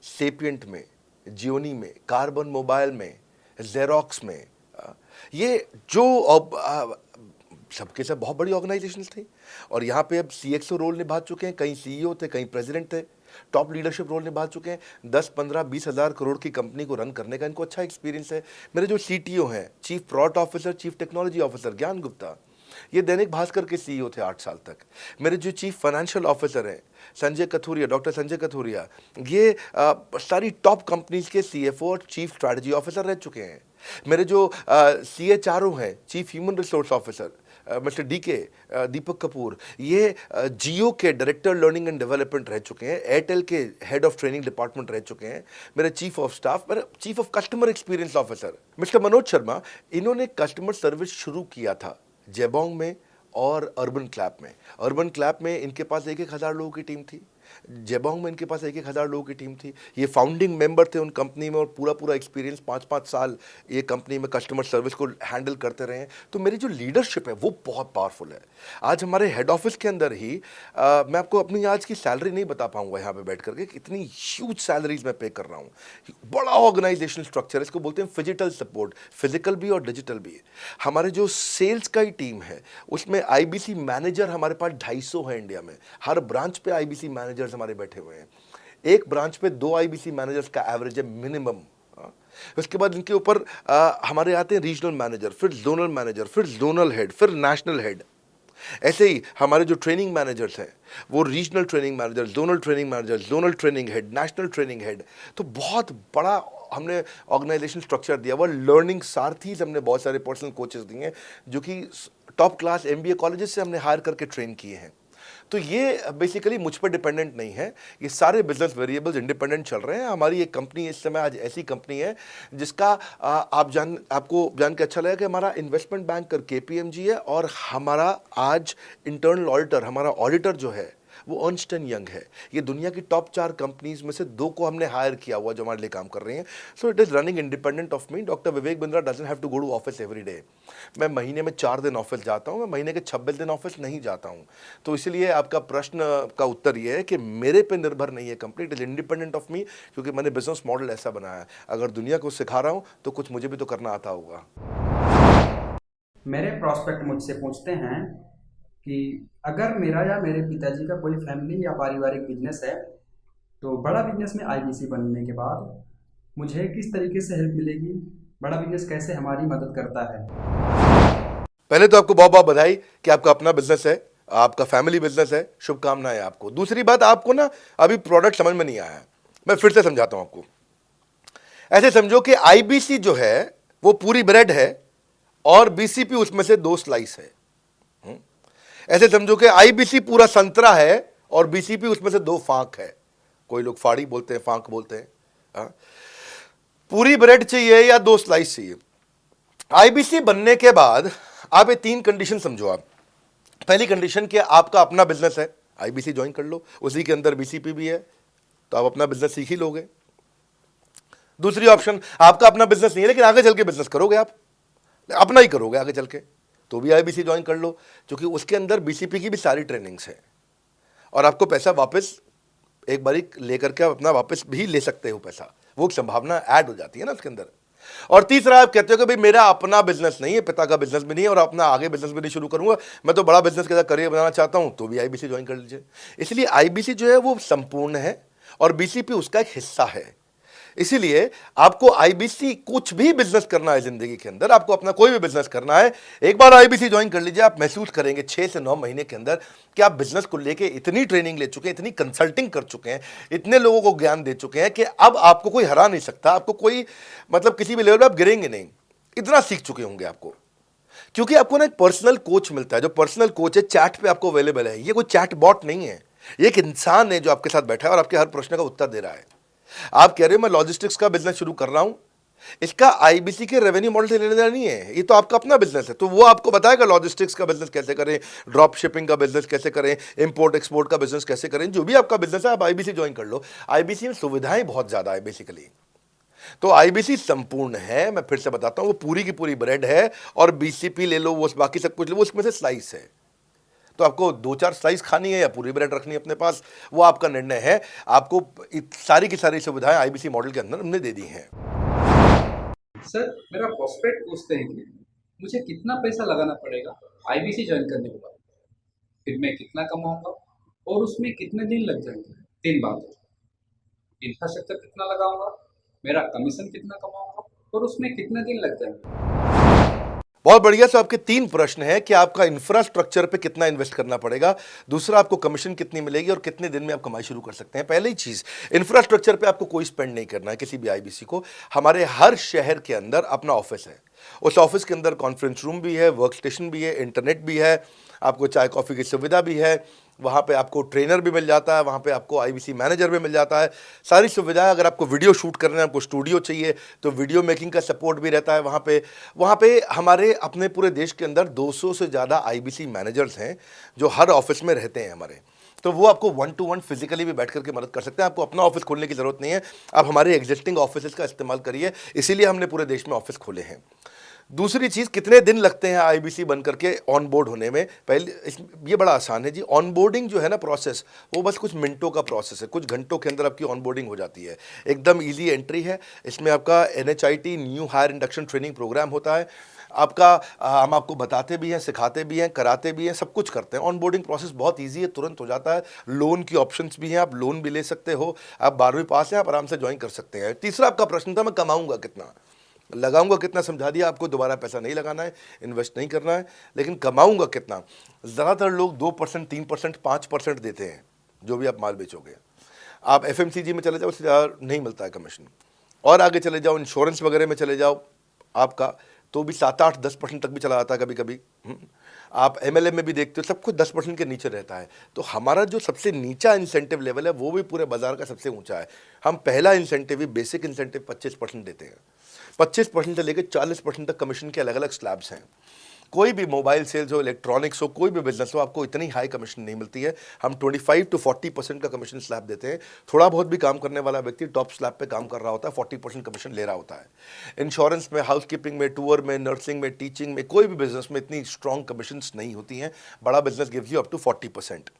सेपियंट में, जियोनी में, कार्बन मोबाइल में, जेरोक्स में। ये जो सबके सब बहुत बड़ी ऑर्गेनाइजेशंस थी और यहाँ पे अब CXO रोल निभा चुके हैं, कहीं CEO थे, कहीं प्रेसिडेंट थे, टॉप लीडरशिप रोल निभा चुके हैं। 10, 15, 20 हज़ार करोड़ की कंपनी को रन करने का इनको अच्छा एक्सपीरियंस है। मेरे जो CTO हैं, chief product officer, chief technology officer ज्ञान गुप्ता, ये दैनिक भास्कर के CEO थे 8 साल तक। मेरे जो चीफ फाइनेंशियल ऑफिसर हैं संजय कथुरिया, डॉक्टर संजय कथुरिया, ये सारी टॉप कंपनीज के CFO और चीफ स्ट्रैटेजी ऑफिसर रह चुके हैं। मेरे जो CHRO हैं, chief human resource officer mister Deepak Kapoor, ये जियो के डायरेक्टर लर्निंग एंड डेवलपमेंट रह चुके हैं, एयरटेल के हेड ऑफ ट्रेनिंग डिपार्टमेंट रह चुके हैं। मेरे चीफ ऑफ स्टाफ, मेरे chief of customer experience officer mister Manoj Sharma, इन्होंने कस्टमर सर्विस शुरू किया था जेबोंग में और अर्बन क्लैप में। अर्बन क्लैप में इनके पास 1-1 हज़ार लोगों की टीम थी। जेबोंग में इनके पास 1,000 लोगों की टीम थी। ये फाउंडिंग मेंबर थे उन कंपनी में और पूरा एक्सपीरियंस 5-5 साल ये कंपनी में कस्टमर सर्विस को हैंडल करते रहे हैं। तो मेरी जो लीडरशिप है वो बहुत पावरफुल है। आज हमारे हेड ऑफिस के अंदर ही मैं आपको अपनी आज की सैलरी नहीं बता पाऊंगा यहाँ पे बैठ करके, इतनी ह्यूज सैलरीज मैं पे कर रहा हूँ। बड़ा ऑर्गेनाइजेशनल स्ट्रक्चर है, इसको बोलते हैं फिजिकल सपोर्ट, फिजिकल भी और डिजिटल भी। हमारे जो सेल्स का ही टीम है उसमें आईबीसी मैनेजर हमारे पास 250 है इंडिया में। हर ब्रांच पे आईबीसी मैनेजर्स हमारे बैठे हुए हैं। एक ब्रांच पे 2 आईबीसी मैनेजर्स का एवरेज है मिनिमम। उसके बाद इनके ऊपर हमारे आते हैं रीजनल मैनेजर, फिर जोनल मैनेजर, फिर जोनल हेड, फिर नेशनल हेड। ऐसे ही हमारे जो ट्रेनिंग मैनेजर्स हैं वो regional training manager, zonal training manager, zonal training head, national training head. तो बहुत बड़ा हमने ऑर्गेनाइजेशन स्ट्रक्चर दिया हुआ। लर्निंग सारथीज हमने बहुत सारे पर्सनल कोचेस दिए हैं जो कि टॉप क्लास एमबीए कॉलेजेस से हमने हायर करके ट्रेन किए हैं। तो ये बेसिकली मुझ पर डिपेंडेंट नहीं है, ये सारे बिजनेस वेरिएबल्स इंडिपेंडेंट चल रहे हैं। हमारी एक कंपनी इस समय आज ऐसी कंपनी है जिसका आपको जान के अच्छा लगेगा कि हमारा इन्वेस्टमेंट बैंकर केपीएमजी है और हमारा आज इंटरनल ऑडिटर, हमारा ऑडिटर जो है वो अर्नस्ट एंड यंग है। ये दुनिया की टॉप 4 कंपनीज में से 2 को हमने हायर किया हुआ जो हमारे लिए काम कर रही हैं। So it is running independent of me. Doctor Vivek Bindra doesn't have to go to office every day. मैं महीने में 4 दिन ऑफिस जाता हूँ, मैं महीने के 26 दिन ऑफिस नहीं जाता हूँ। तो इसलिए आपका प्रश्न का उत्तर ये है कि मेरे पे निर्भर नहीं है company, it is independent of मी, क्योंकि मैंने बिजनेस मॉडल ऐसा बनाया है। अगर दुनिया को सिखा रहा हूँ तो कुछ मुझे भी तो करना आता होगा। मेरे प्रॉस्पेक्ट मुझसे पूछते हैं कि अगर मेरा या मेरे पिताजी का कोई फैमिली या पारिवारिक बिजनेस है तो बड़ा बिजनेस में आईबीसी बनने के बाद मुझे किस तरीके से हेल्प मिलेगी, बड़ा बिजनेस कैसे हमारी मदद करता है। पहले तो आपको बहुत बहुत बधाई कि आपका अपना बिजनेस है, आपका फैमिली बिजनेस है, शुभकामनाएं आपको। दूसरी बात, आपको ना अभी प्रोडक्ट समझ में नहीं आया है, मैं फिर से समझाता हूं आपको। ऐसे समझो कि आईबीसी जो है वो पूरी ब्रेड है और बीसीपी उसमें से 2 स्लाइस है। ऐसे समझो कि आईबीसी पूरा संतरा है और बीसीपी उसमें से 2 फांक है। कोई लोग फाड़ी बोलते हैं, फांक बोलते हैं। पूरी ब्रेड चाहिए या 2 स्लाइस चाहिए। आईबीसी बनने के बाद आप ये 3 कंडीशन समझो। आप पहली कंडीशन कि आपका अपना बिजनेस है, आईबीसी ज्वाइन कर लो, उसी के अंदर बीसीपी भी है तो आप अपना बिजनेस सीख ही लोगे। दूसरी ऑप्शन, आपका अपना बिजनेस नहीं है लेकिन आगे चल के बिजनेस करोगे, आप अपना ही करोगे आगे चल के, तो भी आईबीसी ज्वाइन कर लो, क्योंकि उसके अंदर बीसीपी की भी सारी ट्रेनिंग्स है और आपको पैसा वापस एक बारी लेकर के आप अपना वापस भी ले सकते हो पैसा, वो संभावना ऐड हो जाती है ना उसके अंदर। और तीसरा, आप कहते हो कि भाई मेरा अपना बिजनेस नहीं है, पिता का बिजनेस भी नहीं है और अपना आगे बिजनेस भी नहीं शुरू करूंगा, मैं तो बड़ा बिजनेस के साथ करियर बनाना चाहता हूं, तो भी आईबीसी ज्वाइन कर लीजिए। इसलिए आईबीसी जो है वो संपूर्ण है और बीसीपी उसका एक हिस्सा है। इसीलिए आपको आईबीसी, कुछ भी बिजनेस करना है जिंदगी के अंदर, आपको अपना कोई भी बिजनेस करना है, एक बार आईबीसी ज्वाइन कर लीजिए। आप महसूस करेंगे 6 से 9 महीने के अंदर कि आप बिजनेस को लेके इतनी ट्रेनिंग ले चुके हैं, इतनी कंसल्टिंग कर चुके हैं, इतने लोगों को ज्ञान दे चुके हैं कि अब आपको कोई हरा नहीं सकता। आपको कोई मतलब किसी भी लेवल पर आप गिरेंगे नहीं, इतना सीख चुके होंगे आपको। क्योंकि आपको ना एक पर्सनल कोच मिलता है, जो पर्सनल कोच है चैट पे आपको अवेलेबल है। ये कोई चैट बॉट नहीं है, ये एक इंसान है जो आपके साथ बैठा है और आपके हर प्रश्न का उत्तर दे रहा है। आप कह रहे हो मैं लॉजिस्टिक्स का बिजनेस शुरू कर रहा हूं, इसका आईबीसी के रेवेन्यू मॉडल से लेने देना नहीं है, ये तो आपका अपना बिजनेस है। तो वो आपको बताएगा लॉजिस्टिक्स का बिजनेस कैसे करें, ड्रॉप शिपिंग का बिजनेस कैसे करें, इंपोर्ट एक्सपोर्ट का बिजनेस कैसे करें, जो भी आपका बिजनेस है आप आईबीसी ज्वाइन कर लो। आईबीसी में सुविधाएं बहुत ज्यादा है बेसिकली। तो आईबीसी संपूर्ण है, मैं फिर से बताता हूं, वो पूरी की पूरी ब्रेड है और बीसीपी ले लो, वो बाकी सब कुछ ले लो, उसमें से स्लाइस है। तो आपको 2-4 स्लाइस खानी है या पूरी ब्रेड रखनी है अपने पास, वो आपका निर्णय है। आपको सारी की सारी सुविधाएं आईबीसी मॉडल के अंदर हमने दे दी हैं। सर, मेरा प्रॉस्पेक्ट पूछते हैं कि मुझे कितना पैसा लगाना पड़ेगा आईबीसी ज्वाइन करने के बाद, फिर मैं कितना कमाऊंगा और उसमें कितने दिन लग जाएंगे। 3 बात, इंफ्रास्ट्रक्चर कितना लगाऊंगा, मेरा कमीशन कितना कमाऊंगा और उसमें कितने दिन लग जाएंगे। बहुत बढ़िया। तो आपके 3 प्रश्न हैं कि आपका इंफ्रास्ट्रक्चर पे कितना इन्वेस्ट करना पड़ेगा, दूसरा आपको कमीशन कितनी मिलेगी और कितने दिन में आप कमाई शुरू कर सकते हैं। पहली चीज, इंफ्रास्ट्रक्चर पे आपको कोई स्पेंड नहीं करना है किसी भी आईबीसी को। हमारे हर शहर के अंदर अपना ऑफिस है, उस ऑफिस के अंदर कॉन्फ्रेंस रूम भी है, वर्क स्टेशन भी है, इंटरनेट भी है, आपको चाय कॉफ़ी की सुविधा भी है, वहाँ पे आपको ट्रेनर भी मिल जाता है, वहाँ पे आपको आईबीसी मैनेजर भी मिल जाता है, सारी सुविधाएं। अगर आपको वीडियो शूट करना है, आपको स्टूडियो चाहिए तो वीडियो मेकिंग का सपोर्ट भी रहता है वहाँ पे हमारे अपने पूरे देश के अंदर 200 से ज़्यादा आईबीसी मैनेजर्स हैं जो हर ऑफिस में रहते हैं हमारे। तो वो आपको 1-to-1 फिजिकली भी बैठ करके मदद कर सकते हैं। आपको अपना ऑफिस खोलने की ज़रूरत नहीं है, आप हमारे एग्जिस्टिंग ऑफिस का इस्तेमाल करिए, इसीलिए हमने पूरे देश में ऑफिस खोले हैं। दूसरी चीज़, कितने दिन लगते हैं आईबीसी बन करके ऑन बोर्ड होने में? ये बड़ा आसान है जी। ऑन बोर्डिंग जो है ना प्रोसेस, वो बस कुछ मिनटों का प्रोसेस है, कुछ घंटों के अंदर आपकी ऑन बोर्डिंग हो जाती है। एकदम ईजी एंट्री है। इसमें आपका NHIT new hire induction training programme होता है। आपका हम आपको बताते भी हैं, सिखाते भी हैं, कराते भी हैं, सब कुछ करते हैं। ऑन बोर्डिंग प्रोसेस बहुत ईजी है, तुरंत हो जाता है। लोन की ऑप्शंस भी हैं, आप लोन भी ले सकते हो। आप 12वीं पास हैं, आप आराम से ज्वाइन कर सकते हैं। तीसरा आपका प्रश्न था, मैं कमाऊंगा कितना, लगाऊंगा कितना, समझा दिया आपको। दोबारा पैसा नहीं लगाना है, इन्वेस्ट नहीं करना है, लेकिन कमाऊंगा कितना। ज़्यादातर लोग 2%, 3%, 5% देते हैं जो भी आप माल बेचोगे। आप FMCG में चले जाओ, उससे ज़्यादा नहीं मिलता है कमीशन। और आगे चले जाओ, इंश्योरेंस वगैरह में चले जाओ आपका, तो भी 7, 8, 10% तक भी चला जाता है कभी कभी। आप MLM में भी देखते हो, सब कुछ 10% के नीचे रहता है। तो हमारा जो सबसे नीचा इंसेंटिव लेवल है, वो भी पूरे बाजार का सबसे ऊंचा है। हम पहला इंसेंटिव भी, बेसिक इंसेंटिव 25% देते हैं। 25% से लेकर 40% तक कमीशन के अलग अलग स्लैब्स हैं। कोई भी मोबाइल सेल्स हो, इलेक्ट्रॉनिक्स हो, कोई भी बिजनेस हो, आपको इतनी हाई कमीशन नहीं मिलती है। हम 25 to 40% का कमीशन स्लैब देते हैं। थोड़ा बहुत भी काम करने वाला व्यक्ति टॉप स्लैब पे काम कर रहा होता है, 40% कमीशन ले रहा होता है। इंश्योरेंस में, हाउसकीपिंग में, टूर में, नर्सिंग में, टीचिंग में, कोई भी बिजनेस में इतनी स्ट्रॉन्ग कमीशंस नहीं होती हैं। बड़ा business gives you up to 40%।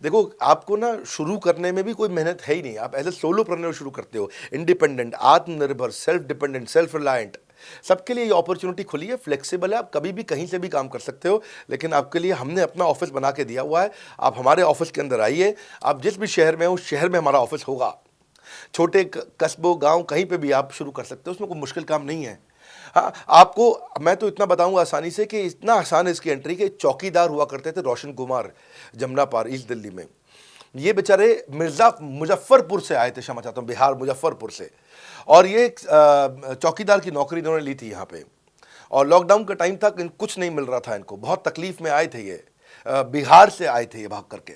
देखो, आपको ना शुरू करने में भी कोई मेहनत है ही नहीं। आप एज ए सोलोप्रेन्योर शुरू करते हो, इंडिपेंडेंट, आत्मनिर्भर, सेल्फ डिपेंडेंट, सेल्फ रिलायंट। सबके लिए ये अपॉर्चुनिटी खुली है, फ्लेक्सिबल है, आप कभी भी कहीं से भी काम कर सकते हो। लेकिन आपके लिए हमने अपना ऑफिस बना के दिया हुआ है। आप हमारे ऑफिस के अंदर आइए, आप जिस भी शहर में हो, उस शहर में हमारा ऑफिस होगा। छोटे कस्बों, गांव, कहीं पे भी आप शुरू कर सकते हो, उसमें कोई मुश्किल काम नहीं है। हाँ, आपको मैं तो इतना बताऊंगा आसानी से कि इतना आसान है इसकी एंट्री कि चौकीदार हुआ करते थे रोशन कुमार, जमुना पार, ईस्ट दिल्ली में। ये बेचारे मुजफ्फरपुर से आए थे, क्षमा चाहता हूँ, बिहार मुजफ्फरपुर से। और ये चौकीदार की नौकरी इन्होंने ली थी यहाँ पे। और लॉकडाउन का टाइम था, कुछ नहीं मिल रहा था इनको, बहुत तकलीफ में आए थे ये। बिहार से आए थे ये भाग करके।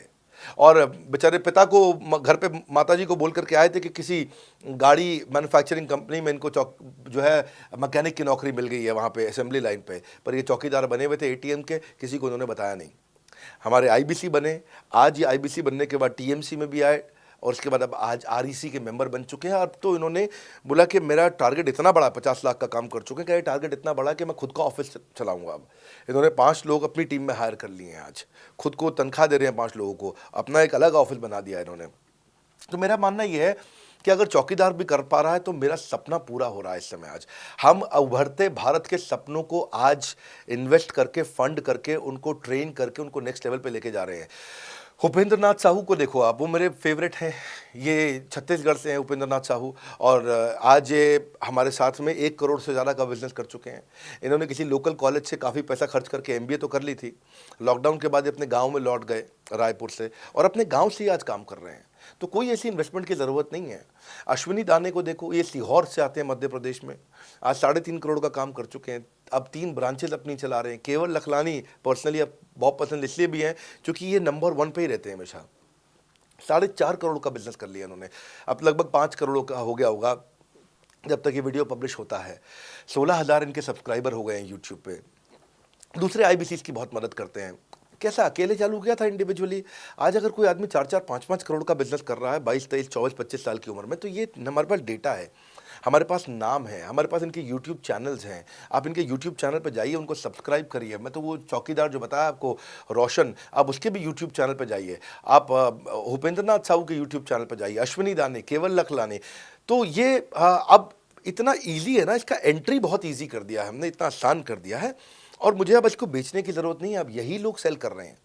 और बेचारे पिता को घर पे माताजी को बोल करके आए थे कि किसी गाड़ी मैन्युफैक्चरिंग कंपनी में इनको जो है मैकेनिक की नौकरी मिल गई है वहाँ पे असेंबली लाइन पे। पर ये चौकीदार बने हुए थे ATM के, किसी को उन्होंने बताया नहीं। हमारे IBC बने, आज ये IBC बनने के बाद TMC में भी आए, और उसके बाद अब आज REC के मेंबर बन चुके हैं। अब तो इन्होंने बोला कि मेरा टारगेट इतना बड़ा, 50 लाख का काम कर चुके हैं, कि टारगेट इतना बड़ा कि मैं खुद का ऑफिस चलाऊंगा। अब इन्होंने 5 लोग अपनी टीम में हायर कर लिए हैं, आज खुद को तनख्वाह दे रहे हैं 5 लोगों को, अपना एक अलग ऑफिस बना दिया इन्होंने। तो मेरा मानना यह है कि अगर चौकीदार भी कर पा रहा है तो मेरा सपना पूरा हो रहा है इस समय। आज हम उभरते भारत के सपनों को आज इन्वेस्ट करके, फंड करके, उनको ट्रेन करके, उनको नेक्स्ट लेवल पे लेके जा रहे हैं। उपेंद्र नाथ साहू को देखो आप, वो मेरे फेवरेट हैं। ये छत्तीसगढ़ से हैं उपेंद्र नाथ साहू, और आज ये हमारे साथ में 1 करोड़ से ज़्यादा का बिजनेस कर चुके हैं। इन्होंने किसी लोकल कॉलेज से काफ़ी पैसा खर्च करके MBA तो कर ली थी। लॉकडाउन के बाद ये अपने गांव में लौट गए रायपुर से, और अपने गांव से ही आज काम कर रहे हैं। तो कोई ऐसी इन्वेस्टमेंट की ज़रूरत नहीं है। अश्विनी दाने को देखो, ये सीहोर से आते हैं मध्य प्रदेश में, आज 3.5 करोड़ का काम कर चुके हैं। अब 3 ब्रांचेज अपनी चला रहे हैं। केवल लखलानी पर्सनली अब बहुत पसंद इसलिए भी हैं क्योंकि ये नंबर 1 पे ही रहते हैं हमेशा। 4.5 करोड़ का बिजनेस कर लिया इन्होंने। अब लगभग 5 करोड़ का हो गया होगा जब तक ये वीडियो पब्लिश होता है। 16,000 इनके सब्सक्राइबर हो गए हैं यूट्यूब पे। दूसरे IBCs की बहुत मदद करते हैं। कैसा अकेले चालू किया था इंडिविजुअली, आज अगर कोई आदमी 4-4, 5-5 करोड़ का बिजनेस कर रहा है 22, 23, 24, 25 साल की उम्र में, तो ये हमारे पास डेटा है, हमारे पास नाम है, हमारे पास इनके YouTube चैनल्स हैं। आप इनके YouTube चैनल पर जाइए, उनको सब्सक्राइब करिए। मैं तो वो चौकीदार जो बताया आपको रोशन, आप उसके भी YouTube चैनल पर जाइए। आप उपेंद्र नाथ साहू के YouTube चैनल पर जाइए, अश्विनी दाने, केवल लखलानी। तो ये अब इतना ईजी है ना, इसका एंट्री बहुत ईजी कर दिया है हमने, इतना आसान कर दिया है। और मुझे अब इसको बेचने की ज़रूरत नहीं है, अब यही लोग सेल कर रहे हैं।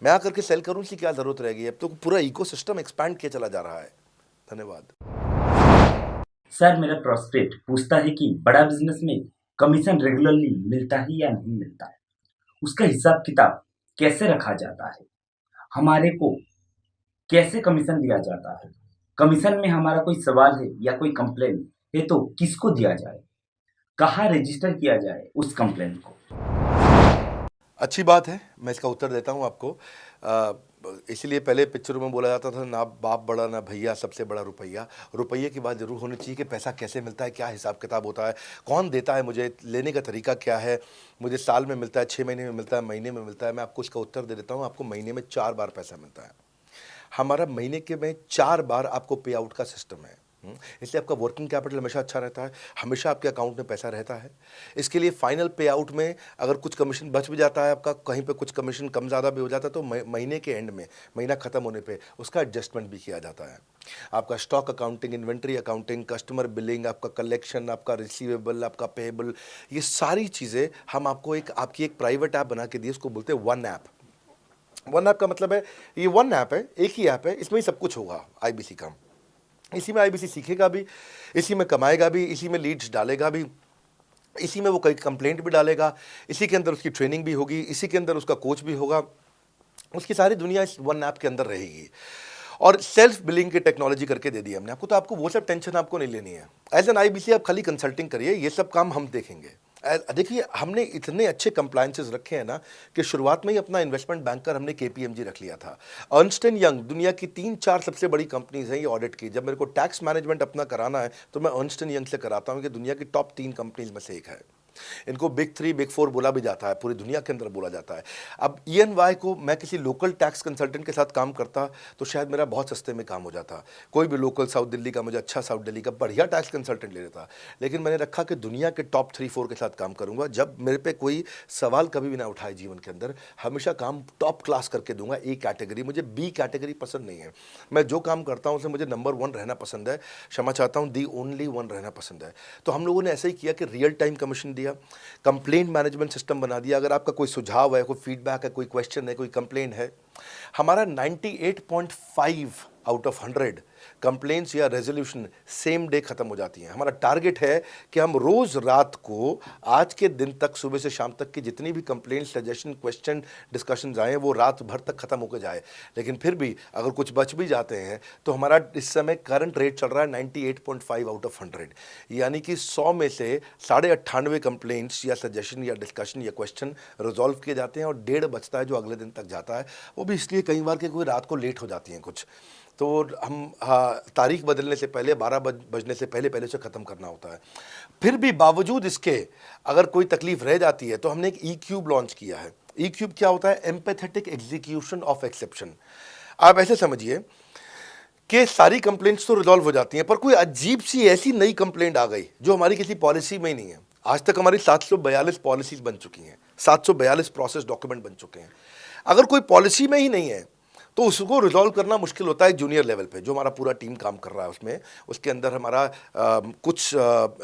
मैं आकर के सेल करूँ इसकी क्या ज़रूरत रहेगी? अब तो पूरा इकोसिस्टम एक्सपैंड किया चला जा रहा है। धन्यवाद। सर, मेरा प्रोस्पेक्ट पूछता है कि बड़ा बिजनेस में कमीशन रेगुलरली मिलता है या नहीं मिलता है, उसका हिसाब किताब कैसे रखा जाता है, हमारे को कैसे कमीशन दिया जाता है, कमीशन में हमारा कोई सवाल है या कोई कंप्लेन है तो किसको दिया जाए, कहाँ रजिस्टर किया जाए उस कंप्लेन को। अच्छी बात है, मैं इसका उत्तर देता हूँ आपको। इसलिए पहले पिक्चरों में बोला जाता था, ना बाप बड़ा ना भैया, सबसे बड़ा रुपया। रुपये की बात जरूर होनी चाहिए कि पैसा कैसे मिलता है, क्या हिसाब किताब होता है, कौन देता है मुझे, लेने का तरीका क्या है, मुझे साल में मिलता है, 6 महीने में मिलता है, महीने में मिलता है। मैं आपको इसका उत्तर दे देता हूँ। आपको महीने में 4 बार पैसा मिलता है। हमारा महीने के में 4 बार आपको पे आउट का सिस्टम है। इसलिए आपका वर्किंग कैपिटल हमेशा अच्छा रहता है, हमेशा आपके अकाउंट में पैसा रहता है। इसके लिए फाइनल पे आउट में अगर कुछ कमीशन बच भी जाता है आपका, कहीं पे कुछ कमीशन कम ज़्यादा भी हो जाता है, तो महीने के एंड में, महीना ख़त्म होने पे उसका एडजस्टमेंट भी किया जाता है। आपका stock accounting, inventory accounting, customer billing, आपका कलेक्शन, आपका रिसीवेबल, आपका पेएबल, ये सारी चीज़ें हम आपको आपकी एक प्राइवेट ऐप बना के दिए, उसको बोलते हैं वन ऐप। वन ऐप का मतलब है ये वन ऐप है, एक ही ऐप है, इसमें ही सब कुछ होगा आईबीसी का। इसी में आईबीसी सीखेगा भी, इसी में कमाएगा भी, इसी में लीड्स डालेगा भी, इसी में वो कई कंप्लेंट भी डालेगा, इसी के अंदर उसकी ट्रेनिंग भी होगी, इसी के अंदर उसका कोच भी होगा, उसकी सारी दुनिया इस वन ऐप के अंदर रहेगी। और सेल्फ बिलिंग की टेक्नोलॉजी करके दे दी हमने आपको, तो आपको वो सब टेंशन आपको नहीं लेनी है। एज एन आईबीसी आप खाली कंसल्टिंग करिए, ये सब काम हम देखेंगे। देखिए हमने इतने अच्छे कंप्लायंसेस रखे हैं ना कि शुरुआत में ही अपना इन्वेस्टमेंट बैंकर हमने केपीएमजी रख लिया था। अर्नस्ट एंड यंग दुनिया की 3-4 सबसे बड़ी कंपनीज हैं ये ऑडिट की। जब मेरे को टैक्स मैनेजमेंट अपना कराना है तो मैं अर्नस्ट एंड यंग से कराता हूँ, कि दुनिया की टॉप 3 कंपनीज में से एक है। इनको बिग 3, बिग 4 बोला भी जाता है, पूरी दुनिया के अंदर बोला जाता है। अब EY को मैं किसी लोकल टैक्स कंसल्टेंट के साथ काम करता तो शायद मेरा बहुत सस्ते में काम हो जाता। कोई भी लोकल साउथ दिल्ली का, मुझे अच्छा साउथ दिल्ली का बढ़िया टैक्स कंसल्टेंट ले लेता। लेकिन मैंने रखा कि दुनिया के टॉप 3-4 के साथ काम करूंगा। जब मेरे पे कोई सवाल कभी भी ना उठाए जीवन के अंदर, हमेशा काम टॉप क्लास करके दूंगा। ए कैटेगरी, मुझे बी कैटेगरी पसंद नहीं है। मैं जो काम करता हूँ उसमें मुझे नंबर 1 रहना पसंद है, क्षमा चाहता हूँ, दी ओनली 1 रहना पसंद है। तो हम लोगों ने ऐसा ही किया कि रियल टाइम कमीशन दिया, कंप्लेंट मैनेजमेंट सिस्टम बना दिया। अगर आपका कोई सुझाव है, कोई फीडबैक है, कोई क्वेश्चन है, कोई कंप्लेंट है, हमारा 98.5 आउट ऑफ 100 कंप्लेंट्स या रेजोल्यूशन सेम डे खत्म हो जाती हैं। हमारा टारगेट है कि हम रोज रात को, आज के दिन तक, सुबह से शाम तक की जितनी भी कंप्लेंट, सजेशन, क्वेश्चन, डिस्कशंस आए वो रात भर तक खत्म होकर जाए। लेकिन फिर भी अगर कुछ बच भी जाते हैं तो हमारा इस समय करंट रेट चल रहा है 98.5 आउट ऑफ 100, यानी कि 100 में से 98.5 कंप्लेंट्स या सजेशन या डिस्कशन या क्वेश्चन रिजॉल्व किए जाते हैं, और 1.5 बचता है जो अगले दिन तक जाता है। वो भी इसलिए कई बार कि कोई रात को लेट हो जाती हैं कुछ, तो हम तारीख बदलने से पहले, 12 बजने से पहले पहले उसे ख़त्म करना होता है। फिर भी बावजूद इसके अगर कोई तकलीफ रह जाती है तो हमने एक E-क्यूब लॉन्च किया है। E-क्यूब क्या होता है? Empathetic execution of exception. आप ऐसे समझिए कि सारी कंप्लेंट्स तो रिजॉल्व हो जाती हैं, पर कोई अजीब सी ऐसी नई कंप्लेंट आ गई जो हमारी किसी पॉलिसी में ही नहीं है। आज तक हमारी 742 पॉलिसीज बन चुकी हैं, 742 प्रोसेस डॉक्यूमेंट बन चुके हैं। अगर कोई पॉलिसी में ही नहीं है तो उसको रिजॉल्व करना मुश्किल होता है जूनियर लेवल पे, जो हमारा पूरा टीम काम कर रहा है उसमें। उसके अंदर हमारा कुछ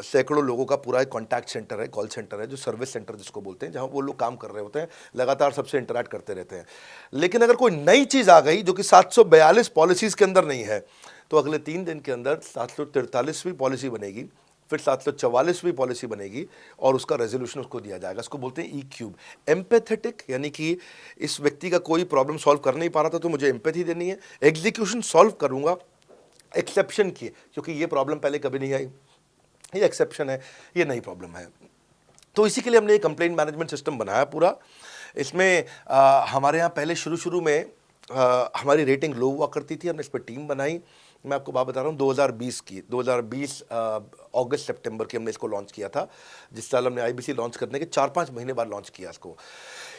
सैकड़ों लोगों का पूरा एक कॉन्टैक्ट सेंटर है, कॉल सेंटर है, जो सर्विस सेंटर जिसको बोलते हैं, जहाँ वो लोग काम कर रहे होते हैं, लगातार सबसे इंटरैक्ट करते रहते हैं। लेकिन अगर कोई नई चीज़ आ गई जो कि 742 पॉलिसीज़ के अंदर नहीं है, तो अगले 3 दिन के अंदर 743वीं पॉलिसी बनेगी, फिर 744वीं पॉलिसी बनेगी, और उसका रेजोल्यूशन उसको दिया जाएगा। इसको बोलते हैं E-क्यूब। एम्पैथेटिक यानी कि इस व्यक्ति का कोई प्रॉब्लम सॉल्व कर नहीं पा रहा था तो मुझे एम्पैथी देनी है। एग्जीक्यूशन सॉल्व करूंगा एक्सेप्शन की, क्योंकि ये प्रॉब्लम पहले कभी नहीं आई, ये एक्सेप्शन है, ये नई प्रॉब्लम है। तो इसी के लिए हमने एक कंप्लेंट मैनेजमेंट सिस्टम बनाया पूरा। इसमें हमारे यहाँ पहले शुरू में हमारी रेटिंग लो हुआ करती थी, हमने इस पर टीम बनाई। मैं आपको बात बता रहा हूँ 2020 अगस्त सितंबर की हमने इसको लॉन्च किया था। जिस साल हमने आईबीसी लॉन्च करने के 4-5 महीने बाद लॉन्च किया इसको,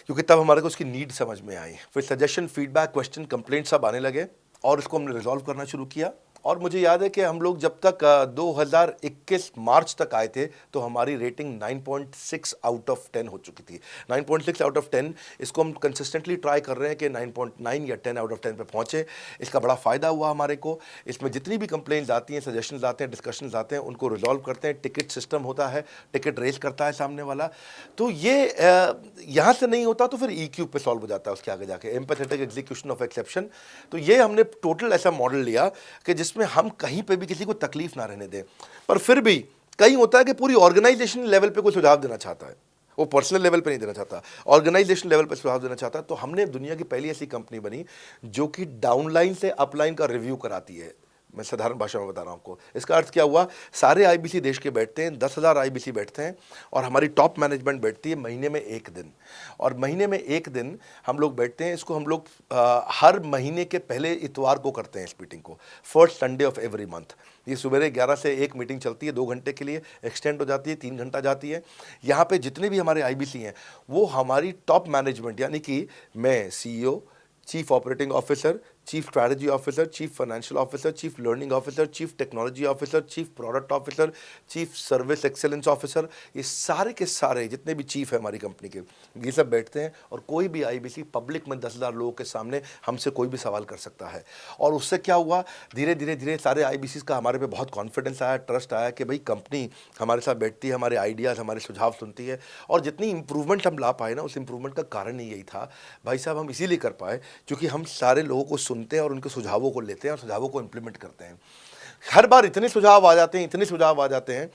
क्योंकि तब हमारे को उसकी नीड समझ में आई। फिर सजेशन, फीडबैक, क्वेश्चन, कंप्लेंट सब आने लगे, और इसको हमने रिजॉल्व करना शुरू किया। और मुझे याद है कि हम लोग जब तक 2021 मार्च तक आए थे तो हमारी रेटिंग 9.6 आउट ऑफ 10 हो चुकी थी। 9.6 आउट ऑफ 10, इसको हम कंसिस्टेंटली ट्राई कर रहे हैं कि 9.9 या 10 आउट ऑफ 10 पे पहुँचे। इसका बड़ा फ़ायदा हुआ हमारे को। इसमें जितनी भी कंप्लेंट्स आती हैं, सजेशंस आते हैं, डिस्कशंस आते हैं, उनको रिजॉल्व करते हैं। टिकट सिस्टम होता है, टिकट रेज करता है सामने वाला। तो ये यहाँ से नहीं होता तो फिर E-क्यूब पे सॉल्व हो जाता है उसके आगे जाके, एम्पैथेटिक एग्जीक्यूशन ऑफ एक्सेप्शन। तो ये हमने टोटल ऐसा मॉडल लिया कि जिसमें हम कहीं पे भी किसी को तकलीफ ना रहने दें। पर फिर भी कहीं होता है कि पूरी ऑर्गेनाइजेशन लेवल पे कोई सुझाव देना चाहता है, वो पर्सनल लेवल पे नहीं देना चाहता, ऑर्गेनाइजेशन लेवल पे सुझाव देना चाहता है। तो हमने दुनिया की पहली ऐसी कंपनी बनी जो कि डाउनलाइन से अपलाइन का रिव्यू कराती है। मैं साधारण भाषा में बता रहा हूँ आपको। इसका अर्थ क्या हुआ? सारे आईबीसी देश के बैठते हैं, 10,000 आईबीसी बैठते हैं, और हमारी टॉप मैनेजमेंट बैठती है महीने में 1 दिन। और महीने में 1 दिन हम लोग बैठते हैं। इसको हम लोग हर महीने के पहले इतवार को करते हैं इस मीटिंग को, first Sunday off every month. ये सुबह 11 से एक मीटिंग चलती है, 2 घंटे के लिए, एक्सटेंड हो जाती है, 3 घंटा जाती है। यहाँ पे जितने भी हमारे आईबीसी हैं वो हमारी टॉप मैनेजमेंट, यानी कि मैं CEO, chief operating officer, chief strategy officer, chief financial officer, chief learning officer, chief technology officer, chief product officer, chief service excellence officer, ये सारे के सारे जितने भी चीफ है हमारी कंपनी के, ये सब बैठते हैं और कोई भी आईबीसी पब्लिक में 10,000 लोगों के सामने हमसे कोई भी सवाल कर सकता है। और उससे क्या हुआ, धीरे धीरे धीरे सारे आईबीसी का हमारे पे बहुत कॉन्फिडेंस आया, ट्रस्ट आया कि भाई कंपनी हमारे साथ बैठती है, हमारे आइडियाज़, हमारे सुझाव सुनती है। और जितनी इंप्रूवमेंट हम ला पाए ना, उस इंप्रूवमेंट का कारण ही यही था भाई साहब, हम इसीलिए कर पाए क्योंकि हम सारे लोगों को सुनते हैं और उनके सुझावों को लेते हैं और सुझावों को इम्प्लीमेंट करते हैं। हर बार इतने सुझाव आ जाते हैं, इतने सुझाव आ जाते हैं,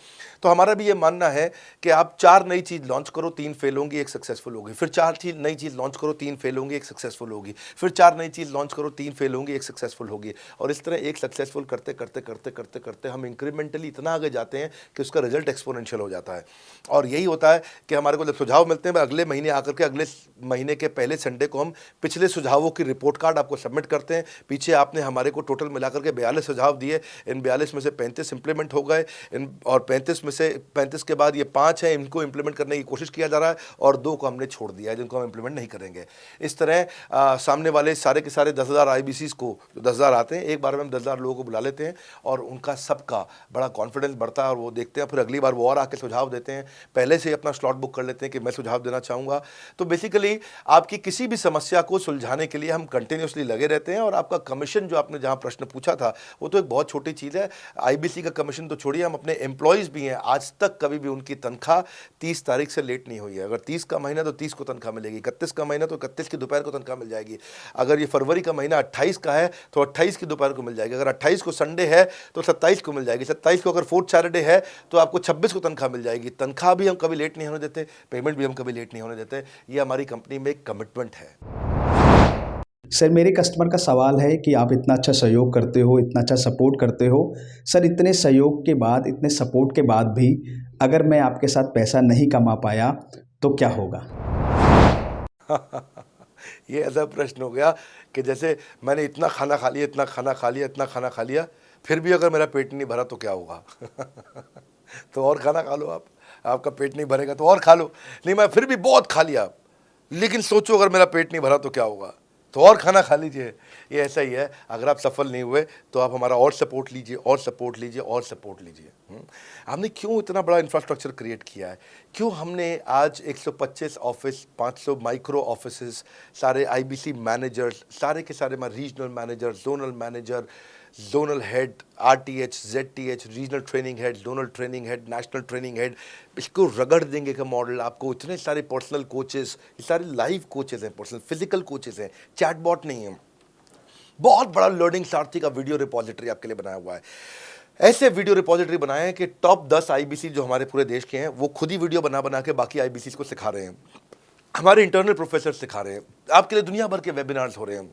तो हमारा भी ये मानना है कि आप 4 नई चीज़ लॉन्च करो, 3 फेल होंगी, 1 सक्सेसफुल होगी, फिर 4 नई चीज़ लॉन्च करो, 3 फेल होंगी, 1 सक्सेसफुल होगी, फिर 4 नई चीज़ लॉन्च करो, 3 फेल होंगी, 1 सक्सेसफुल होगी। और इस तरह एक सक्सेसफुल करते करते करते करते करते हम इंक्रीमेंटली इतना आगे जाते हैं कि उसका रिजल्ट एक्सपोनेंशियल हो जाता है। और यही होता है कि हमारे को जब सुझाव मिलते हैं, अगले महीने आकर के अगले महीने के पहले संडे को हम पिछले सुझावों की रिपोर्ट कार्ड आपको सबमिट करते हैं। पीछे आपने हमारे को टोटल मिलाकर के 42 सुझाव दिए, इन 42 में से 35 इंप्लीमेंट हो गए, और 35 में से 35 के बाद ये 5 हैं, इनको इंप्लीमेंट करने की कोशिश किया जा रहा है और 2 को हमने छोड़ दिया है जिनको हम इंप्लीमेंट नहीं करेंगे। इस तरह सामने वाले सारे के सारे 10,000 आईबीसीज को, जो 10,000 आते हैं, एक बार में हम 10,000 लोगों को बुला लेते हैं और उनका सबका बड़ा कॉन्फिडेंस बढ़ता है और वो देखते हैं, फिर अगली बार वो और आके सुझाव देते हैं, पहले से ही अपना स्लॉट बुक कर लेते हैं कि मैं सुझाव देना चाहूँगा। तो बेसिकली आपकी किसी भी समस्या को सुलझाने के लिए हम कंटिन्यूसली लगे रहते हैं। और आपका कमीशन, जो आपने जहाँ प्रश्न पूछा था, वो तो एक बहुत छोटी चीज़ है। आईबीसी का कमीशन तो छोड़िए, हम अपने एम्प्लॉयज़ भी हैं, आज तक कभी भी उनकी तनख्वाह 30 तारीख से लेट नहीं हुई है। अगर 30 का महीना तो 30 को तनख्वाह मिलेगी, 31 का महीना तो 31 की दोपहर को तनख्वाह मिल जाएगी। अगर ये फरवरी का महीना 28 का है तो 28 की दोपहर को मिल जाएगी। अगर 28 को संडे है तो 27 को मिल जाएगी। 27 को अगर फोर्थ सैटरडे है तो आपको 26 को तनख्वाह मिल जाएगी। तनख्वाह भी हम कभी लेट नहीं होने देते, पेमेंट भी हम कभी लेट नहीं होने देते। ये हमारी कंपनी में एक कमिटमेंट है। सर, मेरे कस्टमर का सवाल है कि आप इतना अच्छा सहयोग करते हो, इतना अच्छा सपोर्ट करते हो, सर इतने सहयोग के बाद, इतने सपोर्ट के बाद भी अगर मैं आपके साथ पैसा नहीं कमा पाया तो क्या होगा? ये ऐसा प्रश्न हो गया कि जैसे मैंने इतना खाना खा लिया, इतना खाना खा लिया, इतना खाना खा लिया, फिर भी अगर मेरा पेट नहीं भरा तो क्या होगा? तो और खाना खा लो आप, आपका पेट नहीं भरेगा तो और खा लो। नहीं, मैं फिर भी बहुत खा लिया, लेकिन सोचो अगर मेरा पेट नहीं भरा तो क्या होगा, तो और खाना खा लीजिए। ये ऐसा ही है, अगर आप सफल नहीं हुए तो आप हमारा और सपोर्ट लीजिए, और सपोर्ट लीजिए, और सपोर्ट लीजिए। हमने क्यों इतना बड़ा इंफ्रास्ट्रक्चर क्रिएट किया है, क्यों हमने आज 125 ऑफिस, 500 माइक्रो ऑफिसेस, सारे आईबीसी मैनेजर्स, सारे के सारे regional manager, zonal manager, zonal head, RTH, ZTH, regional training head, zonal training head, national training head, इसको रगड़ देंगे का मॉडल आपको। इतने सारे पर्सनल कोचेस, ये सारे लाइव कोचेस हैं, पर्सनल फिजिकल कोचेस हैं, चैटबॉट नहीं है। बहुत बड़ा लर्निंग सारथी का वीडियो रिपोजिटरी आपके लिए बनाया हुआ है। ऐसे वीडियो रिपोजिटरी बनाए हैं कि टॉप 10 आईबीसी जो हमारे पूरे देश के हैं, वो खुद ही वीडियो बना बना के बाकी आईबीसी को सिखा रहे हैं। हमारे इंटरनल प्रोफेसर सिखा रहे हैं, आपके लिए दुनिया भर के वेबिनार्स हो रहे हैं,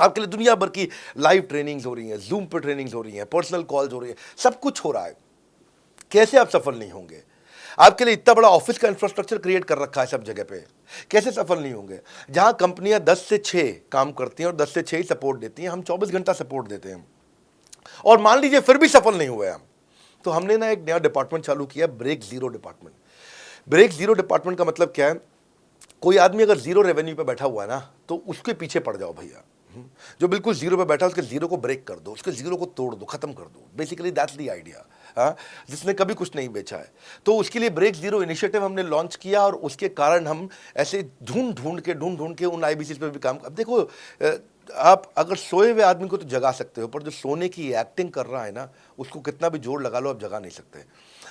आपके लिए दुनिया भर की लाइव ट्रेनिंग्स हो रही हैं, जूम पर ट्रेनिंग्स हो रही हैं, पर्सनल कॉल्स हो रही है, सब कुछ हो रहा है। कैसे आप सफल नहीं होंगे? आपके लिए इतना बड़ा ऑफिस का इंफ्रास्ट्रक्चर क्रिएट कर रखा है सब जगह पे, कैसे सफल नहीं होंगे? जहां कंपनियां 10 से 6 काम करती हैं और 10 से 6 ही सपोर्ट देती हैं, हम 24 घंटा सपोर्ट देते हैं। और मान लीजिए फिर भी सफल नहीं हुए हम, तो हमने ना एक नया डिपार्टमेंट चालू किया, break zero department. Break zero department का मतलब क्या है? कोई आदमी अगर जीरो रेवेन्यू पे बैठा हुआ है ना, तो उसके पीछे पड़ जाओ भैया। जो बिल्कुल जीरो पे बैठा है, उसके जीरो को ब्रेक कर दो, उसके जीरो को तोड़ दो, खत्म कर दो। Basically that's the idea. हाँ, जिसने कभी कुछ नहीं बेचा है, तो उसके लिए ब्रेक जीरो इनिशिएटिव हमने लॉन्च किया। और उसके कारण हम ऐसे ढूंढ ढूंढ के उन आईबीसी पे भी काम। अब देखो, आप अगर सोए हुए आदमी को तो जगा सकते हो, पर जो सोने की एक्टिंग कर रहा है ना, उसको कितना भी जोर लगा लो, आप जगा नहीं सकते।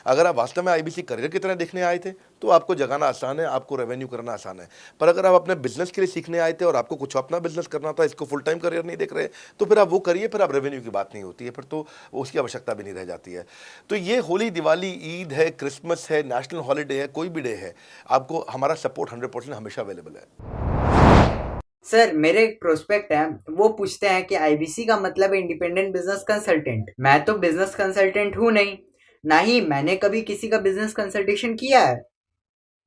अगर आप वास्तव में आईबीसी करियर की तरह देखने आए थे तो आपको जगाना आसान है, आपको रेवेन्यू करना आसान है। पर अगर आप अपने बिजनेस के लिए सीखने आए थे और आपको कुछ अपना बिजनेस करना था, इसको फुल टाइम करियर नहीं देख रहे, तो फिर आप वो करिए, फिर आप रेवेन्यू की बात नहीं होती है, फिर तो उसकी आवश्यकता भी नहीं रह जाती है। तो ये होली, दिवाली, ईद है, क्रिसमस है, नेशनल हॉलीडे है, कोई भी डे है, आपको हमारा सपोर्ट 100% हमेशा अवेलेबल है। सर, मेरे एक प्रोस्पेक्ट है, वो पूछते हैं कि आईबीसी का मतलब इंडिपेंडेंट बिजनेस कंसल्टेंट। मैं तो बिजनेस कंसल्टेंट हूँ नहीं, ना ही मैंने कभी किसी का बिजनेस कंसल्टेशन किया है,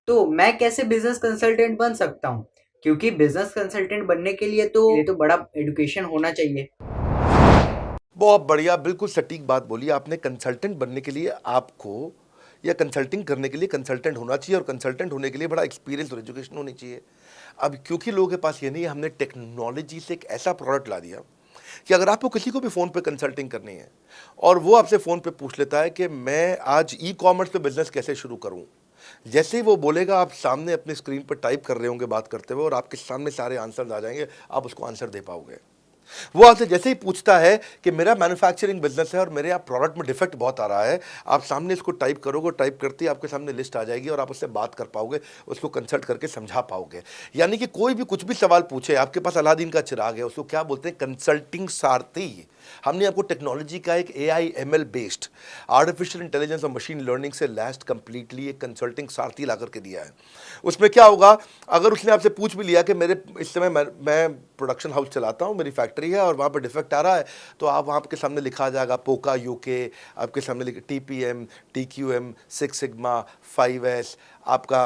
तो मैं कैसे बिजनेस कंसल्टेंट बन सकता हूँ? क्योंकि बिजनेस कंसल्टेंट बनने के लिए तो बड़ा एजुकेशन होना चाहिए। बहुत बढ़िया, बिल्कुल सटीक बात बोली आपने। कंसल्टेंट बनने के लिए आपको, या कंसल्टिंग करने के लिए कंसल्टेंट होना चाहिए, और कंसल्टेंट होने के लिए बड़ा एक्सपीरियंस और एजुकेशन होनी चाहिए। अब क्योंकि लोगों के पास ये नहीं है, हमने टेक्नोलॉजी से एक ऐसा प्रोडक्ट ला दिया कि अगर आपको किसी को भी फ़ोन पे कंसल्टिंग करनी है और वो आपसे फ़ोन पे पूछ लेता है कि मैं आज ई कॉमर्स पे बिजनेस कैसे शुरू करूं, जैसे ही वो बोलेगा आप सामने अपनी स्क्रीन पर टाइप कर रहे होंगे बात करते हुए और आपके सामने सारे आंसर आ जाएंगे, आप उसको आंसर दे पाओगे। वो आपसे जैसे ही पूछता है कि मेरा मैन्युफैक्चरिंग बिजनेस है और मेरे आप प्रोडक्ट में डिफेक्ट बहुत आ रहा है, आप सामने इसको टाइप करोगे, टाइप करते ही आपके सामने लिस्ट आ जाएगी और आप उससे बात कर पाओगे, उसको कंसल्ट करके समझा पाओगे। यानी कि कोई भी कुछ भी सवाल पूछे, आपके पास अलादीन का चिराग है, उसको क्या बोलते हैं, कंसल्टिंग सारथी। हमने आपको टेक्नोलॉजी का एक AI ML based artificial intelligence और मशीन लर्निंग से लैस्ड कंप्लीटली एक कंसल्टिंग सारथी ला करके दिया है। उसमें क्या होगा, अगर उसने आपसे पूछ भी लिया कि मेरे इस समय मैं प्रोडक्शन हाउस चलाता हूँ, मेरी फैक्ट्री है और वहाँ पर डिफेक्ट आ रहा है, तो आप वहाँ के सामने लिखा आ जाएगा पोका UK, आपके सामने TPM, TQM, 6 सिग्मा, 5S, आपका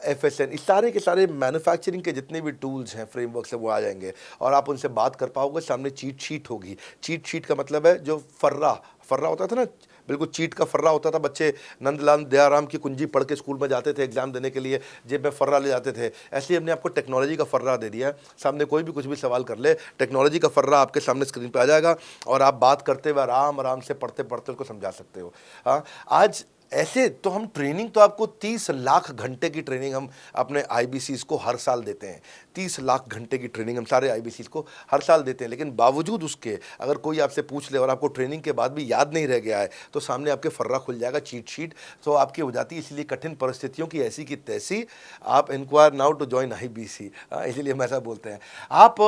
FSN, इस सारे के सारे मैन्युफैक्चरिंग के जितने भी टूल्स हैं, फ्रेमवर्क्स हैं, वो आ जाएंगे और आप उनसे बात कर पाओगे। सामने चीट शीट होगी। चीट शीट का मतलब है जो फर्रा होता था ना, बिल्कुल चीट का फर्रा होता था। बच्चे नंदलाल दयाराम की कुंजी पढ़ के स्कूल में जाते थे एग्जाम देने के लिए, जेब में फर्रा ले जाते थे। ऐसे ही हमने आपको टेक्नोलॉजी का फर्रा दे दिया है। सामने कोई भी कुछ भी सवाल कर ले, टेक्नोलॉजी का फर्रा आपके सामने स्क्रीन पे आ जाएगा और आप बात करते हुए आराम से पढ़ते पढ़ते उसको समझा सकते हो। हाँ, आज ऐसे तो हम ट्रेनिंग तो आपको 30 लाख घंटे की ट्रेनिंग हम अपने IBCs को हर साल देते हैं। 30 लाख घंटे की ट्रेनिंग हम सारे IBCs को हर साल देते हैं। लेकिन बावजूद उसके अगर कोई आपसे पूछ ले और आपको ट्रेनिंग के बाद भी याद नहीं रह गया है, तो सामने आपके फर्रा खुल जाएगा, चीट शीट तो आपकी हो जाती है। इसलिए कठिन परिस्थितियों की ऐसी की तैसी, आप enquire now to join IBC, इसीलिए हम ऐसा बोलते हैं। आप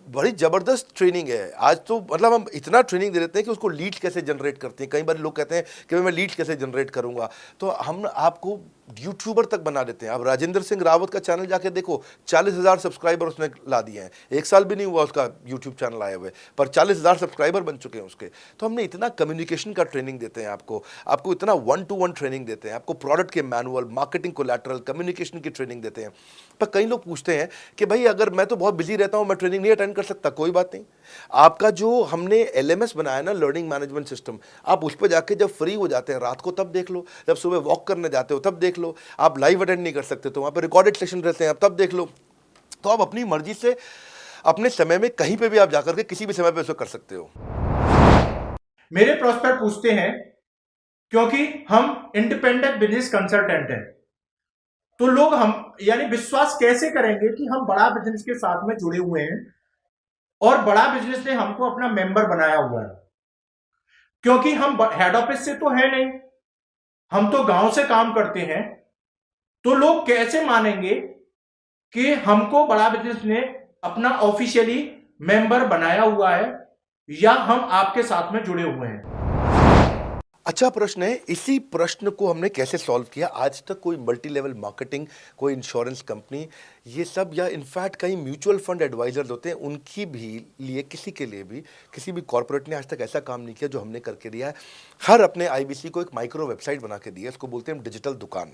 बड़ी ज़बरदस्त ट्रेनिंग है आज तो, मतलब हम इतना ट्रेनिंग दे देते हैं कि उसको लीड्स कैसे जनरेट करते हैं। कई बार लोग कहते हैं कि मैं लीड्स कैसे जनरेट करूंगा, तो हम आपको यूट्यूबर तक बना देते हैं। अब राजेंद्र सिंह रावत का चैनल जाके देखो, 40,000 सब्सक्राइबर उसने ला दिए हैं। 1 साल भी नहीं हुआ उसका यूट्यूब चैनल आए हुए, पर 40,000 सब्सक्राइबर बन चुके हैं उसके। तो हमने इतना कम्युनिकेशन का ट्रेनिंग देते हैं आपको इतना 1-to-1 ट्रेनिंग देते हैं, आपको प्रोडक्ट के मैनुअल, मार्केटिंग कोलैटरल, कम्युनिकेशन की ट्रेनिंग देते हैं। पर कई लोग पूछते हैं कि भाई अगर मैं तो बहुत बिजी रहता हूँ, मैं ट्रेनिंग नहीं अटेंड कर सकता। कोई बात नहीं, आपका जो हमने LMS बनाया ना, लर्निंग मैनेजमेंट सिस्टम, आप उस पर जाके जब फ्री हो जाते हैं रात को तब देख लो, जब सुबह वॉक करने जाते हो तब देख लो। आप लाइव अटेंड नहीं कर सकते तो वहाँ पर रिकॉर्डेड सेशन रहते हैं, आप तब देख लो। तो आप अपनी मर्जी से अपने समय में कहीं पे भी आप जाकर के किसी भी समय पे उसको कर सकते हो। मेरे प्रोस्पेक्ट पूछते हैं, क्योंकि हम इंडिपेंडेंट बिजनेस कंसल्टेंट हैं, तो लोग हम यानी विश्वास कैसे करेंगे कि हम बड़ा बिजनेस के साथ में जुड़े हुए हैं और बड़ा बिजनेस ने हमको अपना मेंबर बनाया हुआ है। क्योंकि हम हेड ऑफिस से तो है नहीं, हम तो गांव से काम करते हैं, तो लोग कैसे मानेंगे कि हमको बड़ा बिजनेस ने अपना ऑफिशियली मेंबर बनाया हुआ है या हम आपके साथ में जुड़े हुए हैं। अच्छा प्रश्न है। इसी प्रश्न को हमने कैसे सॉल्व किया, आज तक कोई मल्टी लेवल मार्केटिंग, कोई इंश्योरेंस कंपनी, ये सब, या इनफैक्ट कई म्यूचुअल फंड एडवाइजर्स होते हैं, उनकी भी लिए किसी के लिए भी किसी भी कॉर्पोरेट ने आज तक ऐसा काम नहीं किया जो हमने करके दिया है। हर अपने IBC को एक माइक्रो वेबसाइट बना के दी है, इसको बोलते हैं डिजिटल दुकान।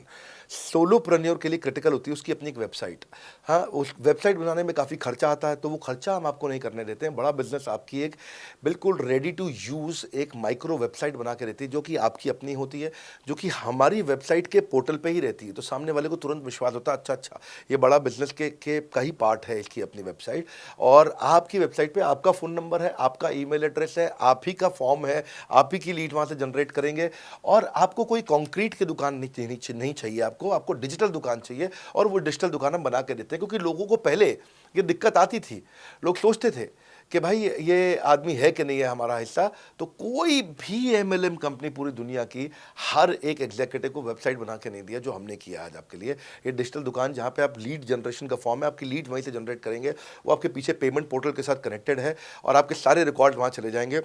सोलोप्रेन्योर के लिए क्रिटिकल होती है उसकी अपनी एक वेबसाइट। हाँ, उस वेबसाइट बनाने में काफ़ी खर्चा आता है, तो वो खर्चा हम आपको नहीं करने देते हैं। बड़ा बिजनेस आपकी एक बिल्कुल रेडी टू यूज़ एक माइक्रो वेबसाइट बना के देती है, जो कि आपकी अपनी होती है, जो कि हमारी वेबसाइट के पोर्टल पे ही रहती है। तो सामने वाले को तुरंत विश्वास होता है, अच्छा ये बड़ा बिजनेस के का ही पार्ट है इसकी अपनी वेबसाइट। और आपकी वेबसाइट पे आपका फ़ोन नंबर है, आपका ईमेल एड्रेस है, आप ही का फॉर्म है, आप ही की लीड वहाँ से जनरेट करेंगे। और आपको कोई कंक्रीट की दुकान नहीं चाहिए, आपको डिजिटल दुकान चाहिए। और वो डिजिटल दुकान हम बना के देते हैं, क्योंकि लोगों को पहले ये दिक्कत आती थी, लोग सोचते थे कि भाई ये आदमी है कि नहीं है हमारा हिस्सा। तो कोई भी MLM कंपनी पूरी दुनिया की हर एक एग्जीक्यूटिव को वेबसाइट बना के नहीं दिया जो हमने किया आज आपके लिए। ये डिजिटल दुकान जहाँ पे आप लीड जनरेशन का फॉर्म है, आपकी लीड वहीं से जनरेट करेंगे, वो आपके पीछे पेमेंट पोर्टल के साथ कनेक्टेड है और आपके सारे रिकॉर्ड वहाँ चले जाएंगे।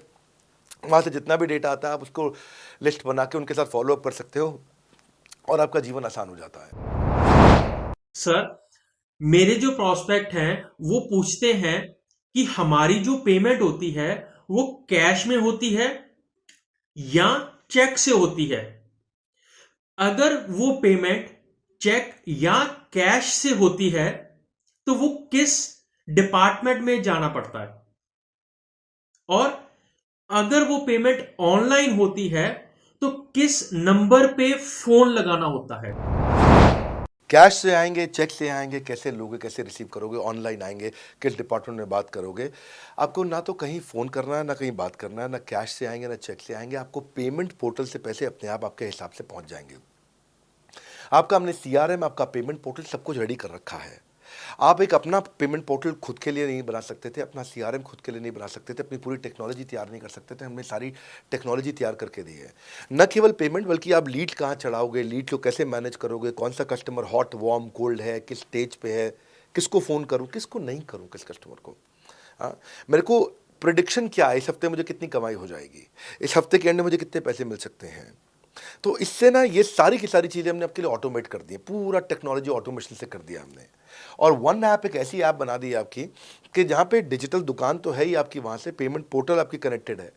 वहाँ से जितना भी डेटा आता है आप उसको लिस्ट बना के उनके साथ फॉलोअप कर सकते हो और आपका जीवन आसान हो जाता है। सर, मेरे जो प्रोस्पेक्ट हैं वो पूछते हैं कि हमारी जो पेमेंट होती है वो कैश में होती है या चेक से होती है। अगर वो पेमेंट चेक या कैश से होती है तो वो किस डिपार्टमेंट में जाना पड़ता है, और अगर वो पेमेंट ऑनलाइन होती है तो किस नंबर पे फोन लगाना होता है। कैश से आएंगे, चेक से आएंगे, कैसे लोगे, कैसे रिसीव करोगे, ऑनलाइन आएंगे, किस डिपार्टमेंट में बात करोगे। आपको ना तो कहीं फ़ोन करना है, ना कहीं बात करना है, ना कैश से आएंगे, ना चेक से आएंगे। आपको पेमेंट पोर्टल से पैसे अपने आप आपके हिसाब से पहुंच जाएंगे। आपका हमने CRM, आपका पेमेंट पोर्टल सब कुछ रेडी कर रखा है। आप एक अपना पेमेंट पोर्टल खुद के लिए नहीं बना सकते थे, अपना CRM खुद के लिए नहीं बना सकते थे, अपनी पूरी टेक्नोलॉजी तैयार नहीं कर सकते थे। हमने सारी टेक्नोलॉजी तैयार करके दी है। न केवल पेमेंट, बल्कि आप लीड कहाँ चढ़ाओगे, लीड को कैसे मैनेज करोगे, कौन सा कस्टमर हॉट, वार्म, कोल्ड है, किस स्टेज पे है, किसको फ़ोन करूँ, किसको नहीं करूँ, किस कस्टमर को। हाँ, मेरे को प्रिडिक्शन क्या है, इस हफ्ते मुझे कितनी कमाई हो जाएगी, इस हफ्ते के एंड में मुझे कितने पैसे मिल सकते हैं। तो इससे ना ये सारी की सारी चीज़ें हमने आपके लिए ऑटोमेट कर दी है, पूरा टेक्नोलॉजी ऑटोमेशन से कर दिया हमने। और वन ऐप एक ऐसी ऐप बना दी है आपकी कि जहाँ पे डिजिटल दुकान तो है ही आपकी, वहाँ से पेमेंट पोर्टल आपकी कनेक्टेड है,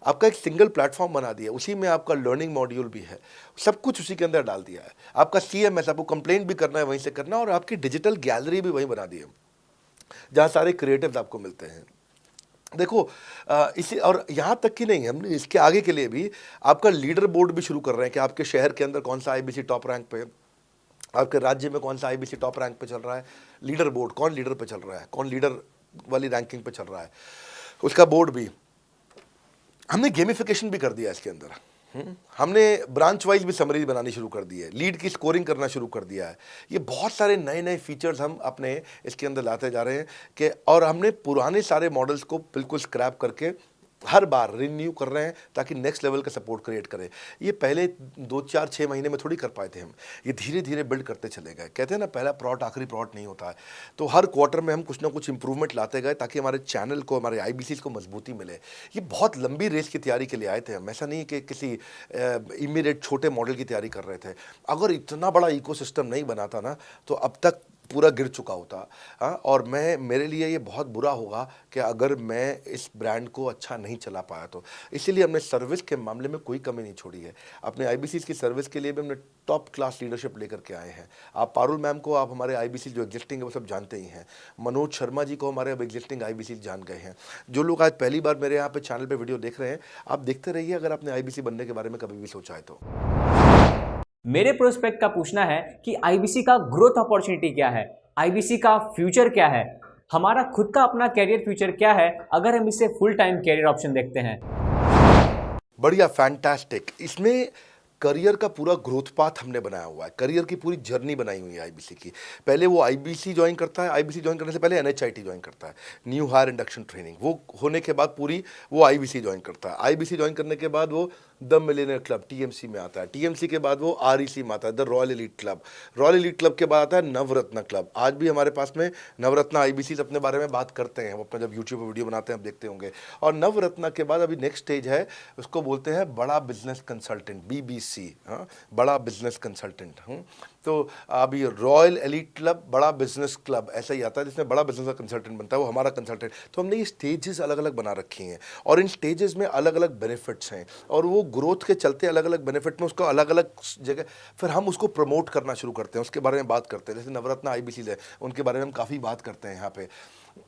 आपका एक सिंगल प्लेटफॉर्म बना दिया, उसी में आपका लर्निंग मॉड्यूल भी है, सब कुछ उसी के अंदर डाल दिया है। आपका CMS, आपको कंप्लेंट भी करना है वहीं से करना, और आपकी डिजिटल गैलरी भी वहीं बना दी है, जहाँ सारे क्रिएटिव्स आपको मिलते हैं। देखो इसी, और यहाँ तक कि नहीं, हमने इसके आगे के लिए भी आपका लीडर बोर्ड भी शुरू कर रहे हैं कि आपके शहर के अंदर कौन सा IBC टॉप रैंक पे, आपके राज्य में कौन सा IBC टॉप रैंक पे चल रहा है, लीडर बोर्ड कौन लीडर पे चल रहा है, कौन लीडर वाली रैंकिंग पे चल रहा है, उसका बोर्ड भी। हमने गेमिफिकेशन भी कर दिया इसके अंदर। हमने ब्रांच वाइज भी समरी बनानी शुरू कर दी है, लीड की स्कोरिंग करना शुरू कर दिया है। ये बहुत सारे नए नए फीचर्स हम अपने इसके अंदर लाते जा रहे हैं कि, और हमने पुराने सारे मॉडल्स को बिल्कुल स्क्रैप करके हर बार रिन्यू कर रहे हैं ताकि नेक्स्ट लेवल का सपोर्ट क्रिएट करें। ये पहले 2, 4, 6 महीने में थोड़ी कर पाए थे हम, ये धीरे धीरे बिल्ड करते चले गए। कहते हैं ना, पहला प्लॉट आखिरी प्लॉट नहीं होता है। तो हर क्वार्टर में हम कुछ ना कुछ इंप्रूवमेंट लाते गए ताकि हमारे चैनल को, हमारे IBCs को मजबूती मिले। ये बहुत लंबी रेस की तैयारी के लिए आए थे हम, ऐसा नहीं कि किसी इमीडिएट छोटे मॉडल की तैयारी कर रहे थे। अगर इतना बड़ा इकोसिस्टम नहीं बनाता ना तो अब तक पूरा गिर चुका होता। हाँ, और मेरे लिए ये बहुत बुरा होगा कि अगर मैं इस ब्रांड को अच्छा नहीं चला पाया तो। इसीलिए हमने सर्विस के मामले में कोई कमी नहीं छोड़ी है। अपने IBCs की सर्विस के लिए भी हमने टॉप क्लास लीडरशिप लेकर के आए हैं। आप पारुल मैम को, आप हमारे IBC जो एग्जिस्टिंग है वो सब जानते ही हैं। मनोज शर्मा जी को हमारे अब एग्जिस्टिंग IBC जान गए हैं। जो लोग आज पहली बार मेरे यहाँ पे चैनल पे वीडियो देख रहे हैं, आप देखते रहिए अगर आपने IBC बनने के बारे में कभी भी सोचा है तो। मेरे प्रोस्पेक्ट का पूछना है कि IBC का ग्रोथ अपॉर्चुनिटी क्या है, IBC का फ्यूचर क्या है, हमारा खुद का अपना कैरियर फ्यूचर क्या है अगर हम इसे फुल टाइम कैरियर ऑप्शन देखते हैं। बढ़िया, फैंटास्टिक। इसमें करियर का पूरा ग्रोथ पाथ हमने बनाया हुआ है, करियर की पूरी जर्नी बनाई हुई है IBC की। पहले वो IBC ज्वाइन करता है, IBC ज्वाइन करने से पहले NHIT ज्वाइन करता है, न्यू हायर इंडक्शन ट्रेनिंग। वो होने के बाद पूरी वो IBC ज्वाइन करता है। IBC ज्वाइन करने के बाद वो द मिलियनेयर क्लब TMC में आता है। TMC के बाद वो REC में आता है, the royal elite club. Royal elite club के बाद आता है नवरत्न क्लब। आज भी हमारे पास में नवरत्न IBCs अपने बारे में बात करते हैं, वो अपना जब यूट्यूब पर वीडियो बनाते हैं आप देखते होंगे। और नवरत्न के बाद अभी नेक्स्ट स्टेज है, उसको बोलते हैं बड़ा बिजनेस कंसल्टेंट, BBC। हाँ, बड़ा बिजनेस कंसल्टेंट। तो अभी रॉयल एलीट क्लब, बड़ा बिजनेस क्लब, ऐसा ही आता है जिसमें बड़ा बिजनेस का कंसल्टेंट बनता है, वो हमारा कंसल्टेंट। तो हमने ये स्टेजेस अलग अलग बना रखी हैं और इन स्टेजेस में अलग अलग बेनिफिट्स हैं, और वो ग्रोथ के चलते अलग अलग बेनिफिट में उसको अलग अलग जगह फिर हम उसको प्रमोट करना शुरू करते हैं, उसके बारे में बात करते हैं। जैसे नवरत्न IBCs है, उनके बारे में हम काफ़ी बात करते हैं यहाँ पे।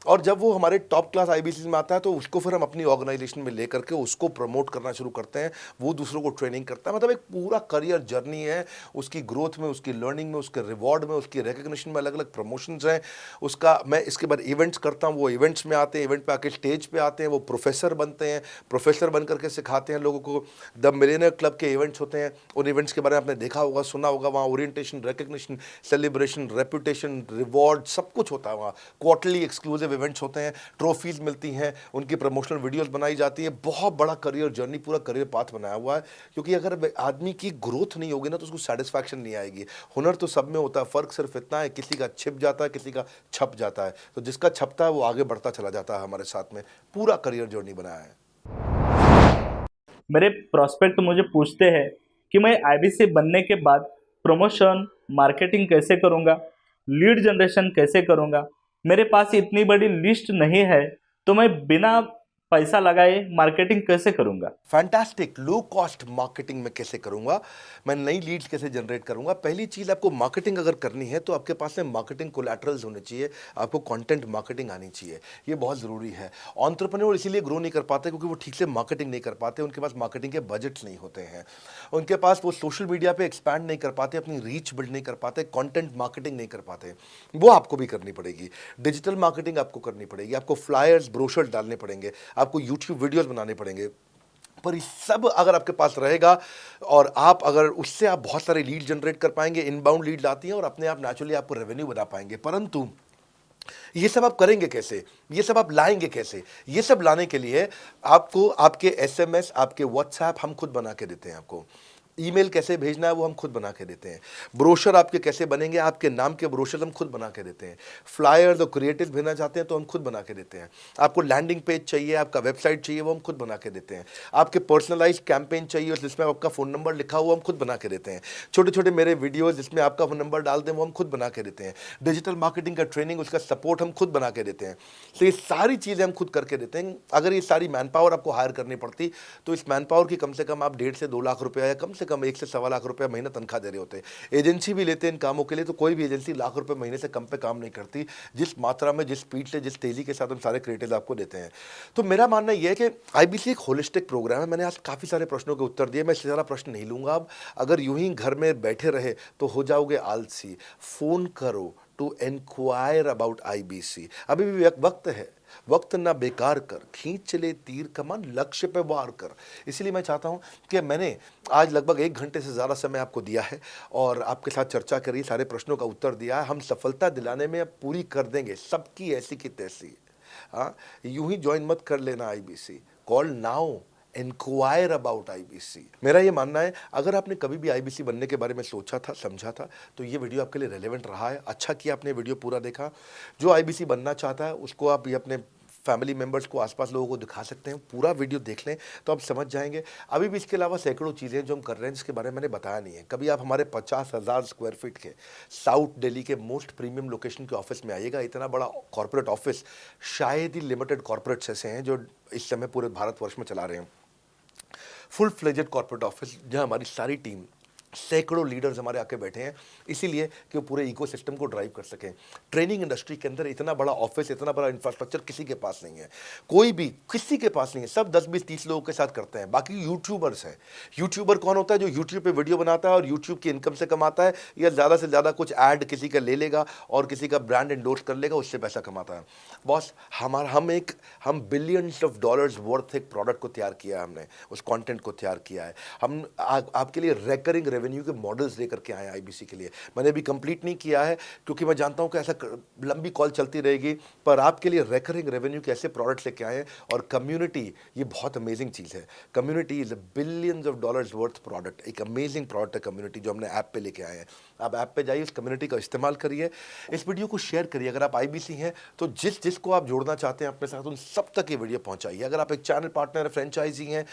और जब वो हमारे टॉप क्लास IBCs में आता है तो उसको फिर हम अपनी ऑर्गेनाइजेशन में लेकर के उसको प्रमोट करना शुरू करते हैं, वो दूसरों को ट्रेनिंग करता है। मतलब एक पूरा करियर जर्नी है, उसकी ग्रोथ में, उसकी लर्निंग में, उसके रिवॉर्ड में, उसकी रिकग्निशन में अलग अलग प्रमोशंस हैं उसका। मैं इसके बाद इवेंट्स करता हूँ, वो इवेंट्स में आते हैं, इवेंट पे आके स्टेज पे आते हैं, वो प्रोफेसर बनते हैं, प्रोफेसर बन करके सिखाते हैं लोगों को। द मिलियनेयर क्लब के इवेंट्स होते हैं, उन इवेंट्स के बारे में आपने देखा होगा, सुना होगा। वहाँ orientation, recognition, celebration, reputation, reward सब कुछ होता है वहाँ। क्वार्टरली एक्सक्लूसिव इवेंट्स होते हैं, ट्रॉफीज मिलती हैं, उनकी प्रमोशनल वीडियोस बनाई जाती है। बहुत बड़ा करियर जर्नी, पूरा करियर पाथ बनाया हुआ है। क्योंकि अगर आदमी की ग्रोथ नहीं होगी ना तो उसको सेटिस्फैक्शन नहीं आएगी। हुनर तो सब में होता है, फ़र्क सिर्फ इतना है किसी का छिप जाता है, किसी का छप जाता है। तो जिसका छपता है वो आगे बढ़ता चला जाता है। हमारे साथ में पूरा करियर जर्नी बनाया है। मेरे प्रोस्पेक्ट मुझे पूछते हैं कि मैं IBC बनने के बाद प्रमोशन, मार्केटिंग कैसे करूँगा, लीड जनरेशन कैसे करूँगा। मेरे पास इतनी बड़ी लिस्ट नहीं है, तो मैं बिना पैसा लगाए मार्केटिंग कैसे करूंगा? फैंटास्टिक। लो कॉस्ट मार्केटिंग में कैसे करूंगा, मैं नई लीड्स कैसे जनरेट करूंगा। पहली चीज, आपको मार्केटिंग अगर करनी है तो आपके पास में मार्केटिंग कोलैटरल्स होने चाहिए, आपको कंटेंट मार्केटिंग आनी चाहिए, ये बहुत जरूरी है। एंटरप्रेन्योर इसीलिए ग्रो नहीं कर पाते क्योंकि वो ठीक से मार्केटिंग नहीं कर पाते, उनके पास मार्केटिंग के बजट्स नहीं होते हैं, उनके पास वो सोशल मीडिया पे एक्सपैंड नहीं कर पाते, अपनी रीच बिल्ड नहीं कर पाते, कंटेंट मार्केटिंग नहीं कर पाते। वो आपको भी करनी पड़ेगी। डिजिटल मार्केटिंग आपको करनी पड़ेगी, आपको फ्लायर्स ब्रोशर्स डालने पड़ेंगे, आपको यूट्यूब वीडियोस बनाने पड़ेंगे। पर ये सब अगर आपके पास रहेगा और आप अगर उससे आप बहुत सारे लीड जनरेट कर पाएंगे, इनबाउंड लीड आती हैं और अपने आप नेचुरली आपको रेवेन्यू बना पाएंगे। परंतु ये सब आप करेंगे कैसे, ये सब आप लाएंगे कैसे? ये सब लाने के लिए आपको आपके SMS, आपके व्हाट्सएप हम खुद बना के देते हैं। आपको ईमेल कैसे भेजना है वो हम खुद बना के देते हैं। ब्रोशर आपके कैसे बनेंगे, आपके नाम के ब्रोशर हम खुद बना के देते हैं। फ्लायर्स और क्रिएटिव भेजना चाहते हैं तो हम खुद बना के देते हैं। आपको लैंडिंग पेज चाहिए, आपका वेबसाइट चाहिए, वो हम खुद बना के देते हैं। आपके पर्सनलाइज कैंपेन चाहिए जिसमें आपका फ़ोन नंबर लिखा हुआ, हम खुद बना के देते हैं। छोटे छोटे मेरे वीडियोज़ जिसमें आपका फ़ोन नंबर डाल दें वो हम खुद बना के देते हैं। डिजिटल मार्केटिंग का ट्रेनिंग, उसका सपोर्ट हम खुद बना के देते हैं। तो ये सारी चीज़ें हम खुद करके देते हैं। अगर ये सारी मैन पावर आपको हायर करनी पड़ती तो इस मैन पावर की कम से कम आप 1.5 से 2 लाख रुपया या कम से कम 1 से 1.25 लाख रुपया महीना तनख्वाह दे रहे होते हैं। एजेंसी भी लेते हैं इन कामों के लिए, तो कोई भी एजेंसी लाख रुपए महीने से कम पे काम नहीं करती, जिस मात्रा में, जिस स्पीड से, जिस तेजी के साथ हम सारे क्रिएटिव आपको देते हैं। तो मेरा मानना यह है कि IBC एक होलिस्टिक प्रोग्राम है। मैंने आज काफ़ी सारे प्रश्नों के उत्तर दिए, मैं इससे ज़्यादा प्रश्न नहीं लूँगा। अब अगर यूं ही घर में बैठे रहे तो हो जाओगे आलसी। फ़ोन करो टू इंक्वायर अबाउट IBC। अभी भी वक्त है, वक्त ना बेकार कर, खींच चले तीर कमान, लक्ष्य पे वार कर। इसलिए मैं चाहता हूं कि मैंने आज लगभग 1 घंटे से ज़्यादा समय आपको दिया है और आपके साथ चर्चा करी, सारे प्रश्नों का उत्तर दिया है। हम सफलता दिलाने में अब पूरी कर देंगे सबकी ऐसी की तैसी। हाँ, यूं ही ज्वाइन मत कर लेना IBC, call now, enquire about IBC। मेरा ये मानना है, अगर आपने कभी भी IBC बनने के बारे में सोचा था, समझा था, तो ये वीडियो आपके लिए रेलेवेंट रहा है। अच्छा किया आपने वीडियो पूरा देखा। जो IBC बनना चाहता है उसको आप ये अपने फैमिली मेम्बर्स को, आसपास लोगों को दिखा सकते हैं। पूरा वीडियो देख लें तो आप समझ जाएंगे। अभी भी इसके अलावा सैकड़ों चीज़ें जो हम कर रहे हैं जिसके बारे में मैंने बताया नहीं है। कभी आप हमारे 50,000 स्क्वायर फीट के साउथ दिल्ली के मोस्ट प्रीमियम लोकेशन के ऑफिस में आइएगा। इतना बड़ा कॉर्पोरेट ऑफिस शायद ही लिमिटेड कॉर्पोरेट्स ऐसे हैं जो इस समय पूरे भारतवर्ष में चला रहे हैं। फुल फ्लेजेड कॉर्पोरेट ऑफिस जहां हमारी सारी टीम, सैकड़ों लीडर्स हमारे आके बैठे हैं, इसीलिए कि वो पूरे इकोसिस्टम को ड्राइव कर सकें। ट्रेनिंग इंडस्ट्री के अंदर इतना बड़ा ऑफिस, इतना बड़ा इंफ्रास्ट्रक्चर किसी के पास नहीं है, कोई भी किसी के पास नहीं है। सब 10, 20, 30 लोगों के साथ करते हैं। बाकी यूट्यूबर्स हैं। यूट्यूबर कौन होता है? जो यूट्यूब पे वीडियो बनाता है और यूट्यूब की इनकम से कमाता है, या ज़्यादा से ज़्यादा कुछ ऐड किसी का ले लेगा और किसी का ब्रांड एंडोर्स कर लेगा, उससे पैसा कमाता है। बॉस, हम बिलियंस ऑफ डॉलर्स वर्थ एक प्रोडक्ट को तैयार किया है, हमने उस कंटेंट को तैयार किया है। हम आपके लिए रेकरिंग रेवेन्यू के मॉडल्स लेकर के आए IBC के लिए। मैंने अभी कंप्लीट नहीं किया है क्योंकि मैं जानता हूं कि ऐसा लंबी कॉल चलती रहेगी, पर आपके लिए रेकरिंग रेवेन्यू के ऐसे प्रोडक्ट्स लेके आए हैं। और कम्युनिटी, ये बहुत अमेजिंग चीज़ है। Community is billions of dollars worth product, एक अमेजिंग प्रोडक्ट है कम्युनिटी, जो हमने ऐप पे लेके आए हैं। आप ऐप पे जाइए, उस कम्युनिटी का इस्तेमाल करिए, इस वीडियो को शेयर करिए। अगर आप IBC हैं तो जिसको आप जोड़ना चाहते हैं अपने साथ, उन सब तक ये वीडियो पहुंचाइए। अगर आप एक चैनल पार्टनर, फ्रेंचाइजी हैं,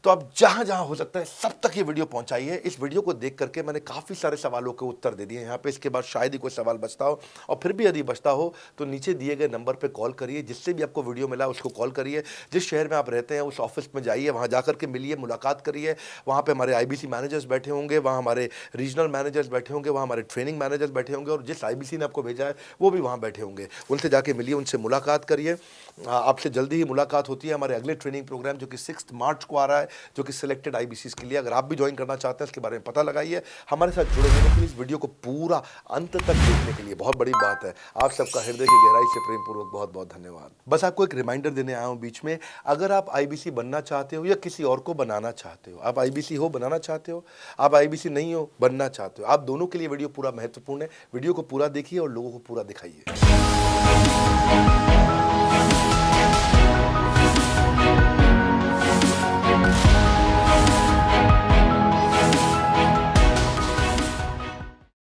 तो आप जहां जहां हो सकता है सब तक ये वीडियो पहुंचाइए। इस वीडियो को देख करके मैंने काफ़ी सारे सवालों के उत्तर दे दिए यहाँ पे। इसके बाद शायद ही कोई सवाल बचता हो, और फिर भी यदि बचता हो तो नीचे दिए गए नंबर पे कॉल करिए। जिससे भी आपको वीडियो मिला उसको कॉल करिए। जिस शहर में आप रहते हैं उस ऑफिस में जाइए, वहाँ जा करके मिलिए, मुलाकात करिए। वहाँ पे हमारे IBC मैनेजर्स बैठे होंगे, वहाँ हमारे रीजनल मैनेजर्स बैठे होंगे, वहाँ हमारे ट्रेनिंग मैनेजर्स बैठे होंगे, और जिस IBC ने आपको भेजा है वो भी वहाँ बैठे होंगे। उनसे जाके मिलिए, उनसे मुलाकात करिए। आपसे जल्दी ही मुलाकात होती है। हमारे अगले ट्रेनिंग प्रोग्राम जो कि 6 मार्च को आ रहा है, जो कि सिलेक्टेड IBCs के लिए, अगर आप भी ज्वाइन करना चाहते हैं इसके बारे में पता लगाइए। हमारे साथ जुड़े रहने के लिए, इस वीडियो को पूरा अंत तक देखने के लिए बहुत बड़ी बात है। आप सबका हृदय की गहराई से प्रेम पूर्वक बहुत बहुत धन्यवाद। बस आपको एक रिमाइंडर देने आया हूँ बीच में, अगर आप IBC बनना चाहते हो या किसी और को बनाना चाहते हो, आप IBC हो, बनाना चाहते हो, आप IBC नहीं हो, बनना चाहते हो, आप दोनों के लिए वीडियो पूरा महत्वपूर्ण है। वीडियो को पूरा देखिए और लोगों को पूरा दिखाइए।